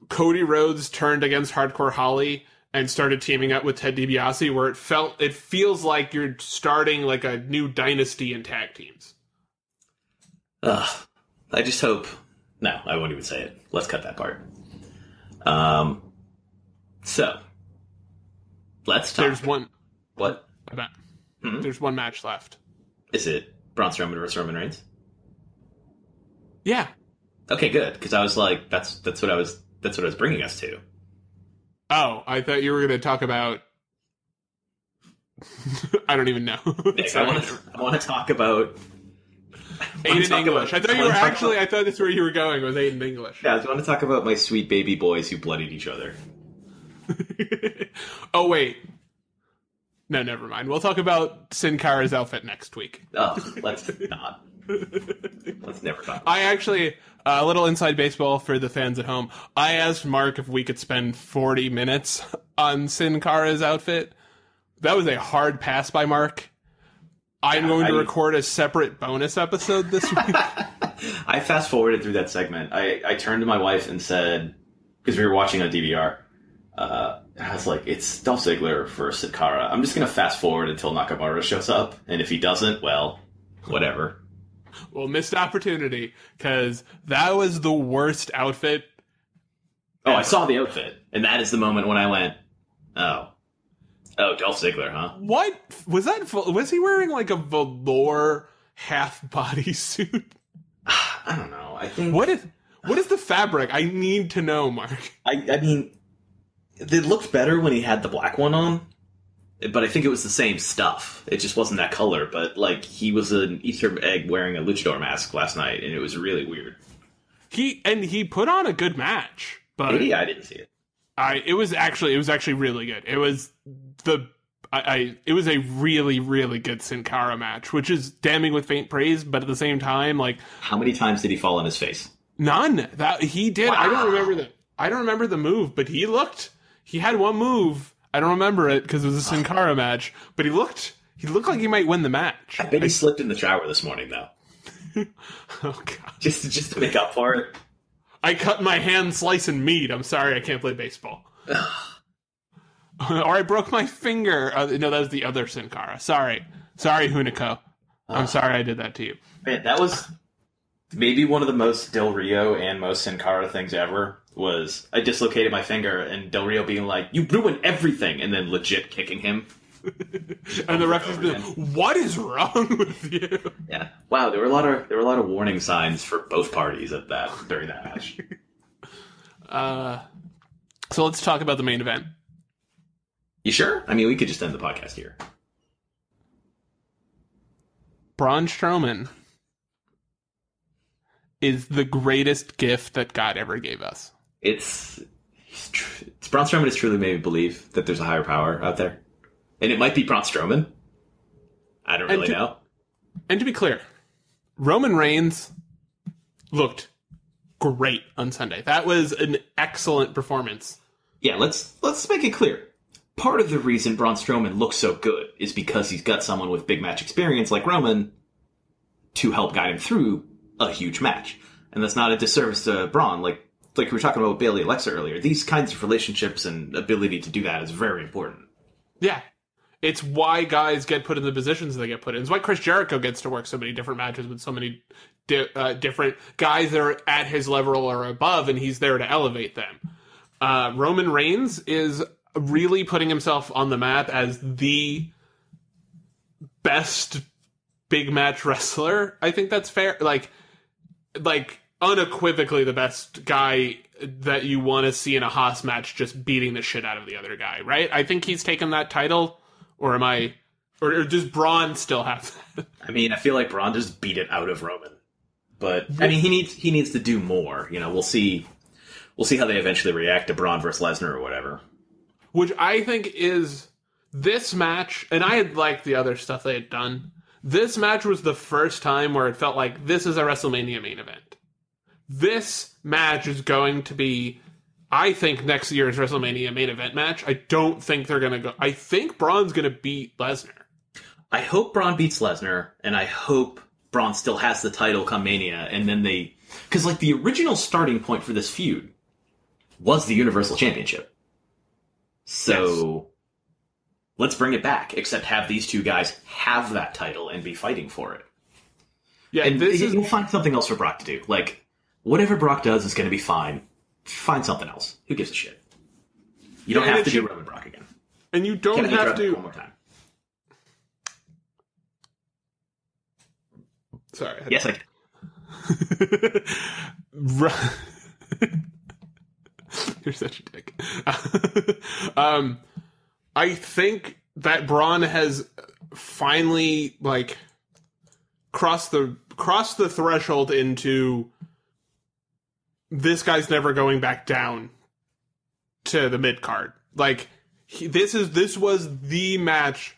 Cody Rhodes turned against Hardcore Holly and started teaming up with Ted DiBiase, where it feels like you're starting, like, a new dynasty in tag teams. I just hope... No, I won't even say it. Let's cut that part. So, let's talk. There's one... What? There's one match left. Is it Braun Strowman versus Roman Reigns? Yeah. Okay, good, because I was like, that's what I was bringing us to. Oh, I thought you were going to talk about... I don't even know. Nick, I want to talk about... Aiden English. I thought you were actually... I thought that's where you were going, was Aiden English. Yeah, I want to talk about my sweet baby boys who bloodied each other. Oh, wait. No, never mind. We'll talk about Sin Cara's outfit next week. Oh, let's not. Let's never talk. I A little inside baseball for the fans at home. I asked Mark if we could spend 40 minutes on Sin Cara's outfit. That was a hard pass by Mark. I'm going to record a separate bonus episode this week. I fast forwarded through that segment. I turned to my wife and said, because we were watching on DVR, I was like, it's Dolph Ziggler for Sin Cara. I'm just going to fast forward until Nakamura shows up. And if he doesn't, well, whatever. Well, missed opportunity, because that was the worst outfit. Oh, I saw the outfit, and that is the moment when I went, oh, Dolph Ziggler, huh? What? Was that? Was he wearing like a velour half-body suit? I don't know. I think... What is the fabric? I need to know, Mark. I mean, it looked better when he had the black one on. But I think it was the same stuff. It just wasn't that color. But, like, he was an Easter egg wearing a luchador mask last night, and it was really weird. He put on a good match. But maybe I didn't see it. It was actually really good. It was it was a really, really good Sin Cara match, which is damning with faint praise, but at the same time, like... How many times did he fall on his face? None. That he did. Wow. I don't remember the move, but he had one move. I don't remember it because it was a Sin Cara match, but he looked like he might win the match. I bet he slipped in the shower this morning, though. Oh god! Just to make up for it. I cut my hand slicing meat. I'm sorry, I can't play baseball. Or I broke my finger. No, that was the other Sin Cara. Sorry, Hunico. I'm sorry I did that to you. Man, that was maybe one of the most Del Rio and most Sin Cara things ever. Was I dislocated my finger and Del Rio being like, "You ruined everything," and then legit kicking him. And the ref is like, "What is wrong with you?" Yeah. Wow, there were a lot of warning signs for both parties during that match. So let's talk about the main event. You sure? I mean, we could just end the podcast here. Braun Strowman is the greatest gift that God ever gave us. It's Braun Strowman has truly made me believe that there's a higher power out there. And it might be Braun Strowman. I don't really know. And to be clear, Roman Reigns looked great on Sunday. That was an excellent performance. Yeah, let's make it clear. Part of the reason Braun Strowman looks so good is because he's got someone with big match experience like Roman to help guide him through a huge match. And that's not a disservice to Braun. Like we were talking about Bayley Alexa earlier. These kinds of relationships and ability to do that is very important. Yeah. It's why guys get put in the positions they get put in. It's why Chris Jericho gets to work so many different matches with so many different guys that are at his level or above, and he's there to elevate them. Roman Reigns is really putting himself on the map as the best big match wrestler. I think that's fair. Like unequivocally the best guy that you want to see in a Haas match, just beating the shit out of the other guy, right? I think he's taken that title, or does Braun still have that? I mean, I feel like Braun just beat it out of Roman, but I mean, he needs to do more. You know, we'll see how they eventually react to Braun versus Lesnar or whatever. Which I think is this match, and I had liked the other stuff they had done. This match was the first time where it felt like this is a WrestleMania main event. This match is going to be, I think, next year's WrestleMania main event match. I don't think they're going to go... I think Braun's going to beat Lesnar. I hope Braun beats Lesnar, and I hope Braun still has the title come Mania, and then they... Because, like, the original starting point for this feud was the Universal Championship. So, let's bring it back, except have these two guys have that title and be fighting for it. Yeah, and you'll find something else for Brock to do. Like, whatever Brock does is going to be fine. Find something else. Who gives a shit? You don't have to do Roman Brock again. And you don't have to... One more time. Sorry. Yes, I can. You're such a dick. I think that Braun has finally, like, crossed the threshold into... This guy's never going back down to the mid-card. Like, this was the match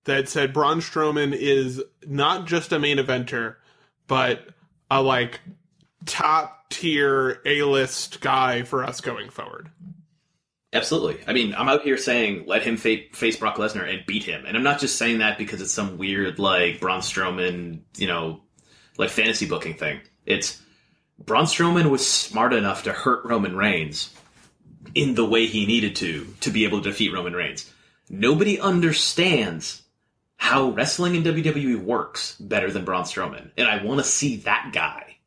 that said Braun Strowman is not just a main eventer, but a, like, top tier A-list guy for us going forward. Absolutely. I mean, I'm out here saying let him face Brock Lesnar and beat him. And I'm not just saying that because it's some weird, like, Braun Strowman, like, fantasy booking thing. It's Braun Strowman was smart enough to hurt Roman Reigns in the way he needed to be able to defeat Roman Reigns. Nobody understands how wrestling in WWE works better than Braun Strowman. And I want to see that guy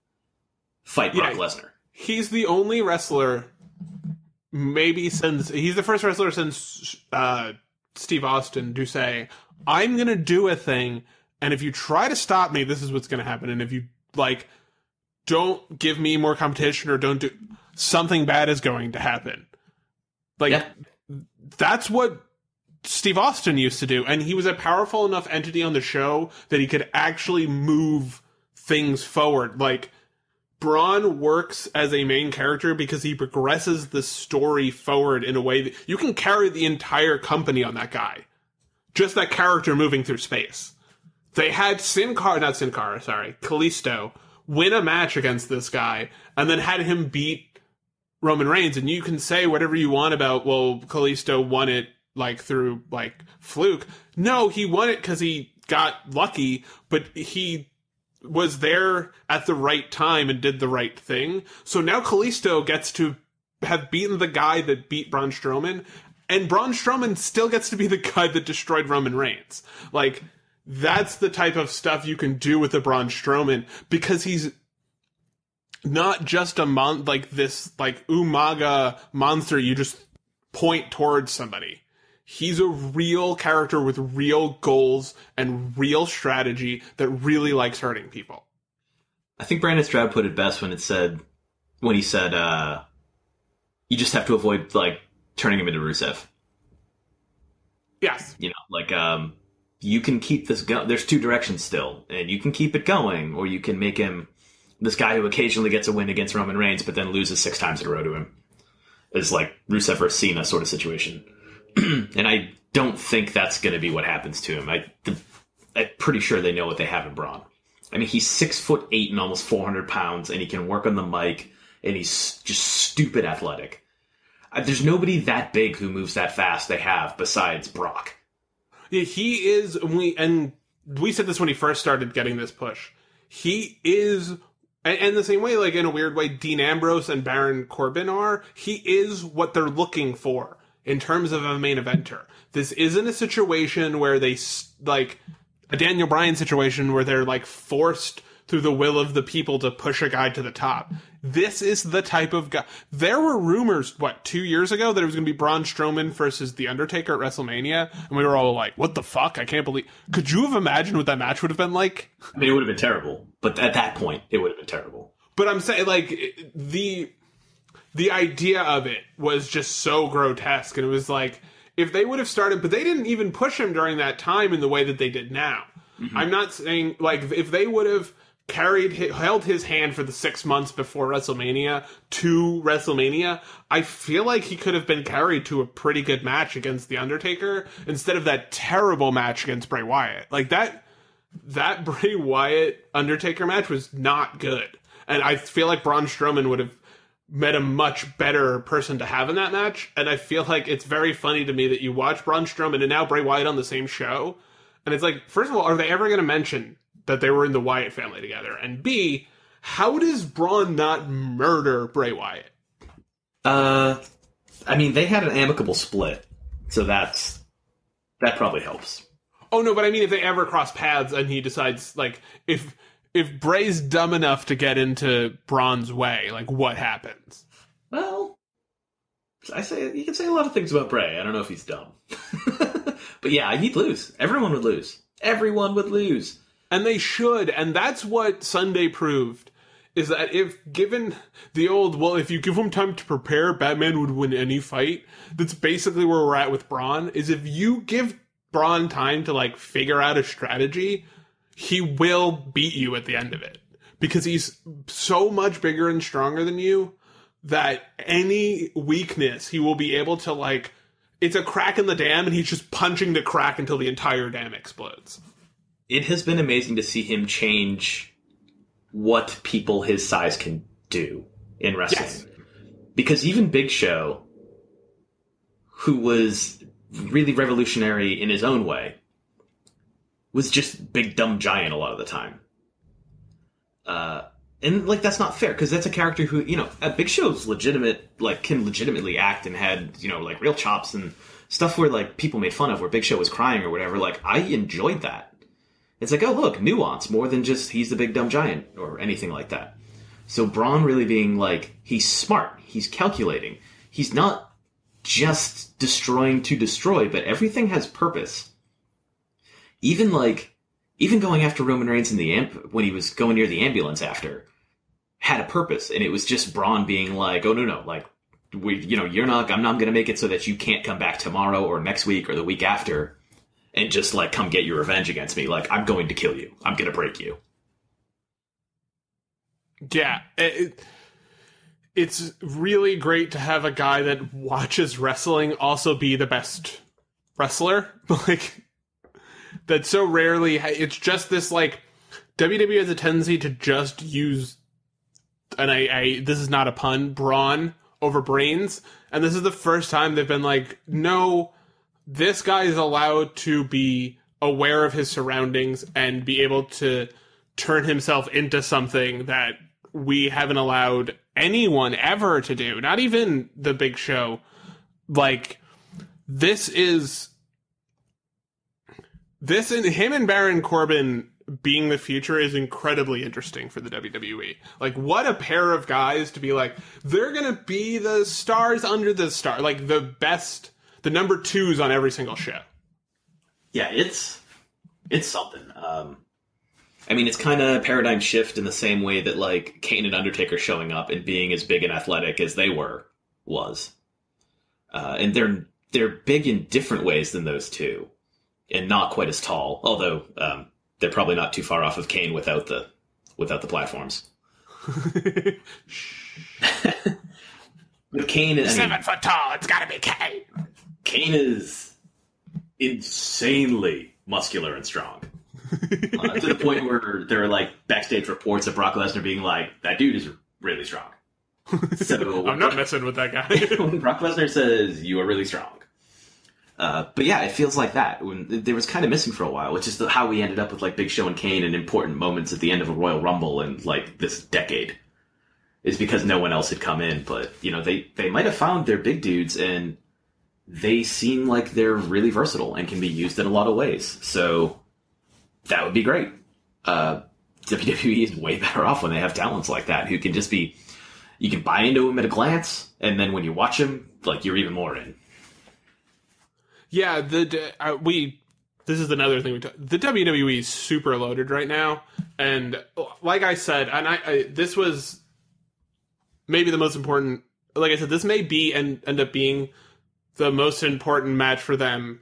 fight Brock Lesnar. He's the only wrestler, he's the first wrestler since Steve Austin to say, I'm going to do a thing, and if you try to stop me, this is what's going to happen. And if you, like, don't give me more competition or don't do, something bad is going to happen. Like, that's what Steve Austin used to do, and he was a powerful enough entity on the show that he could actually move things forward. Like, Braun works as a main character because he progresses the story forward in a way that you can carry the entire company on that guy. Just that character moving through space. They had Kalisto win a match against this guy and then had him beat Roman Reigns. And you can say whatever you want about, well, Kalisto won it like through like fluke. No, he won it because he got lucky, but he was there at the right time and did the right thing. So now Kalisto gets to have beaten the guy that beat Braun Strowman, and Braun Strowman still gets to be the guy that destroyed Roman Reigns. Like, that's the type of stuff you can do with a Braun Strowman, because he's not just a this Umaga monster you just point towards somebody. He's a real character with real goals and real strategy that really likes hurting people. I think Brandon Stroud put it best when he said, you just have to avoid, like, turning him into Rusev. Yes. You can keep this going. There's two directions still, and you can keep it going, or you can make him this guy who occasionally gets a win against Roman Reigns, but then loses 6 times in a row to him. It's like Rusev versus Cena sort of situation. And I don't think that's going to be what happens to him. I'm pretty sure they know what they have in Braun. I mean, he's 6'8" and almost 400 pounds, and he can work on the mic, and he's just stupid athletic. There's nobody that big who moves that fast they have besides Brock. Yeah, he is, and we said this when he first started getting this push. He is, and the same way, like in a weird way, Dean Ambrose and Baron Corbin are, he is what they're looking for in terms of a main eventer. This isn't a situation where they, like, a Daniel Bryan situation where they're, like, forced through the will of the people to push a guy to the top. This is the type of guy. There were rumors, 2 years ago, that it was going to be Braun Strowman versus The Undertaker at WrestleMania, and we were all like, what the fuck? I can't believe... Could you have imagined what that match would have been like? I mean, it would have been terrible, but at that point, it would have been terrible. But I'm saying, like, the idea of it was just so grotesque, and it was like, if they would have started... But they didn't even push him during that time in the way that they did now. Mm-hmm. I'm not saying, like, if they would have held his hand for the 6 months before WrestleMania to WrestleMania, I feel like he could have been carried to a pretty good match against The Undertaker instead of that terrible match against Bray Wyatt. Like, that Bray Wyatt Undertaker match was not good. And I feel like Braun Strowman would have met a much better person to have in that match. And I feel like it's very funny to me that you watch Braun Strowman and now Bray Wyatt on the same show. And it's like, first of all, are they ever going to mention that they were in the Wyatt family together? And B, how does Braun not murder Bray Wyatt? I mean, they had an amicable split, so that probably helps. Oh, no, but I mean, if they ever cross paths and he decides, like, if Bray's dumb enough to get into Braun's way, like, what happens? Well, you can say a lot of things about Bray. I don't know if he's dumb. But yeah, he'd lose. Everyone would lose. Everyone would lose. And they should, and that's what Sunday proved, is that if given the old, well, if you give him time to prepare, Batman would win any fight, that's basically where we're at with Braun, is if you give Braun time to, like, figure out a strategy, he will beat you at the end of it. Because he's so much bigger and stronger than you that any weakness, he will be able to, like, it's a crack in the dam, and he's just punching the crack until the entire dam explodes. It has been amazing to see him change what people his size can do in wrestling. Yes. Because even Big Show, who was really revolutionary in his own way, was just big dumb giant a lot of the time. And like that's not fair because that's a character who, you know, Big Show's legitimate, like can legitimately act and had, you know, like real chops and stuff where like people made fun of where Big Show was crying or whatever. Like I enjoyed that. It's like, oh look, nuance more than just he's the big dumb giant or anything like that. So Braun really being like, he's smart, he's calculating, he's not just destroying to destroy, but everything has purpose. Even going after Roman Reigns in the when he was going near the ambulance after, had a purpose, and it was just Braun being like, "Oh no, like I'm not going to make it so that you can't come back tomorrow or next week or the week after, and just like come get your revenge against me. Like I'm going to kill you. I'm going to break you." Yeah, it's really great to have a guy that watches wrestling also be the best wrestler, like. That so rarely, it's just this, like, WWE has a tendency to just use, and this is not a pun, brawn over brains, and this is the first time they've been like, no, this guy is allowed to be aware of his surroundings and be able to turn himself into something that we haven't allowed anyone ever to do, not even the Big Show. Like, this and him and Baron Corbin being the future is incredibly interesting for the WWE. Like, what a pair of guys to be like, they're gonna be the stars under the star, like the best, the number twos on every single show. Yeah, it's something. I mean, it's kind of a paradigm shift in the same way that like Kane and Undertaker showing up and being as big and athletic as they was. And they're big in different ways than those two. And not quite as tall, although they're probably not too far off of Kane without the platforms. With Kane, 7 foot tall, it's gotta be Kane. Kane is insanely muscular and strong, to the point where there are like backstage reports of Brock Lesnar being like, "That dude is really strong." So I'm not messing with that guy. When Brock Lesnar says, "You are really strong." But yeah, it feels like that. When there was kind of missing for a while, which is how we ended up with like Big Show and Kane in important moments at the end of a Royal Rumble in like this decade, is because no one else had come in. But you know, they might have found their big dudes, and they seem like they're really versatile and can be used in a lot of ways. So that would be great. WWE is way better off when they have talents like that who can just be. You can buy into them at a glance, and then when you watch them, like you're even more in. Yeah, this is another thing the WWE is super loaded right now, and like I said, and this was maybe the most important. Like I said, this may be and end up being the most important match for them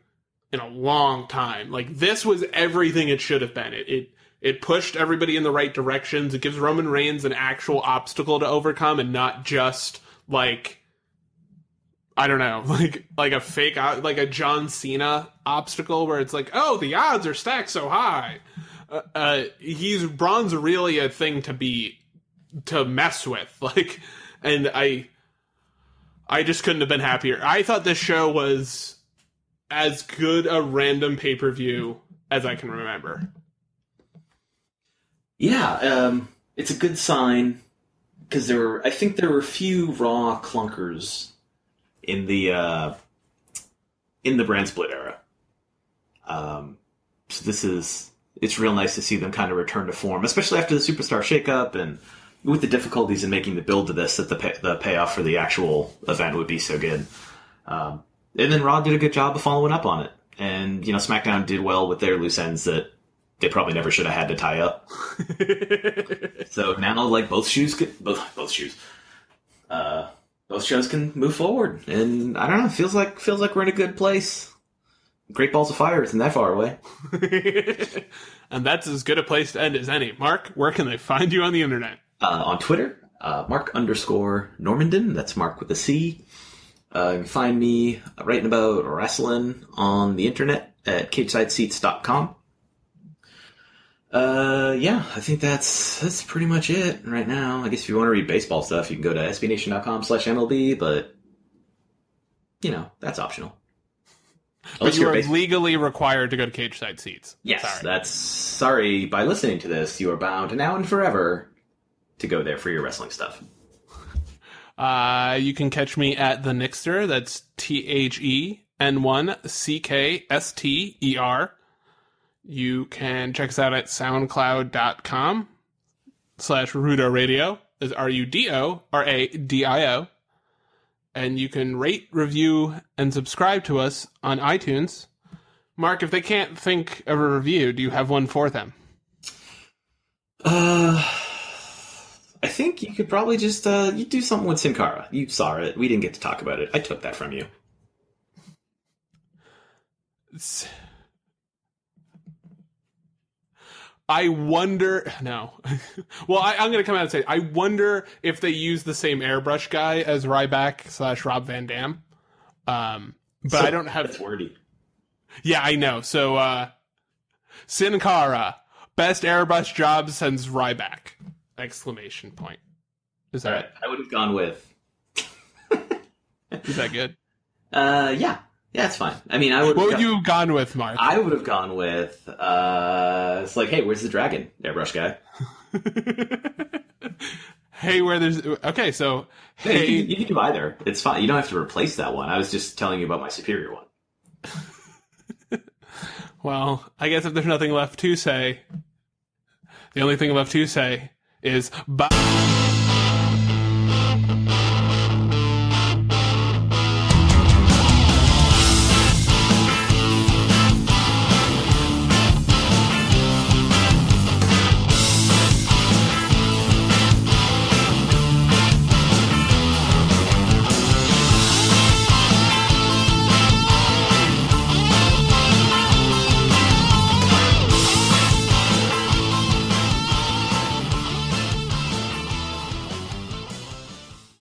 in a long time. Like this was everything it should have been. It pushed everybody in the right directions. It gives Roman Reigns an actual obstacle to overcome, and not just like. I don't know, like a fake, like a John Cena obstacle where it's like, oh, the odds are stacked so high. Braun's really a thing to mess with. Like, and I just couldn't have been happier. I thought this show was as good a random pay-per-view as I can remember. Yeah, it's a good sign because I think there were a few Raw clunkers in the brand split era. So it's real nice to see them kind of return to form, especially after the Superstar shakeup and with the difficulties in making the build to this, that the payoff for the actual event would be so good. And then Raw did a good job of following up on it. And, you know, SmackDown did well with their loose ends that they probably never should have had to tie up. So now, like, both shows can move forward, and I don't know. Feels like we're in a good place. Great Balls of Fire isn't that far away, and that's as good a place to end as any. Mark, where can they find you on the internet? On Twitter, Marc_Normandin. That's Mark with a C. You can find me writing about wrestling on the internet at CagesideSeats.com. Yeah, I think that's pretty much it right now. I guess if you want to read baseball stuff, you can go to sbnation.com/MLB, but, that's optional. But you are legally required to go to cage side seats. Yes, sorry. By listening to this, you are bound now and forever to go there for your wrestling stuff. You can catch me at the Nixter. That's THEN1CKSTER. You can check us out at soundcloud.com/Rudo Radio. Is RUDORADIO. And you can rate, review, and subscribe to us on iTunes. Mark, if they can't think of a review, do you have one for them? I think you could probably just you do something with Sin Cara. You saw it. We didn't get to talk about it. I took that from you. I wonder... No. Well, I'm going to come out and say, I wonder if they use the same airbrush guy as Ryback/Rob Van Dam. But I don't have... That's wordy. Yeah, I know. So, Sin Cara, best airbrush job since Ryback! Exclamation point. Is that... All right. I would have gone with... Is that good? Yeah. Yeah, it's fine. I mean, What would you have gone with, Mark? I would have gone with, it's like, hey, where's the dragon, airbrush guy? Hey, where there's... Okay, so... No, hey... You can do either. It's fine. You don't have to replace that one. I was just telling you about my superior one. Well, I guess if there's nothing left to say, the only thing left to say is bye.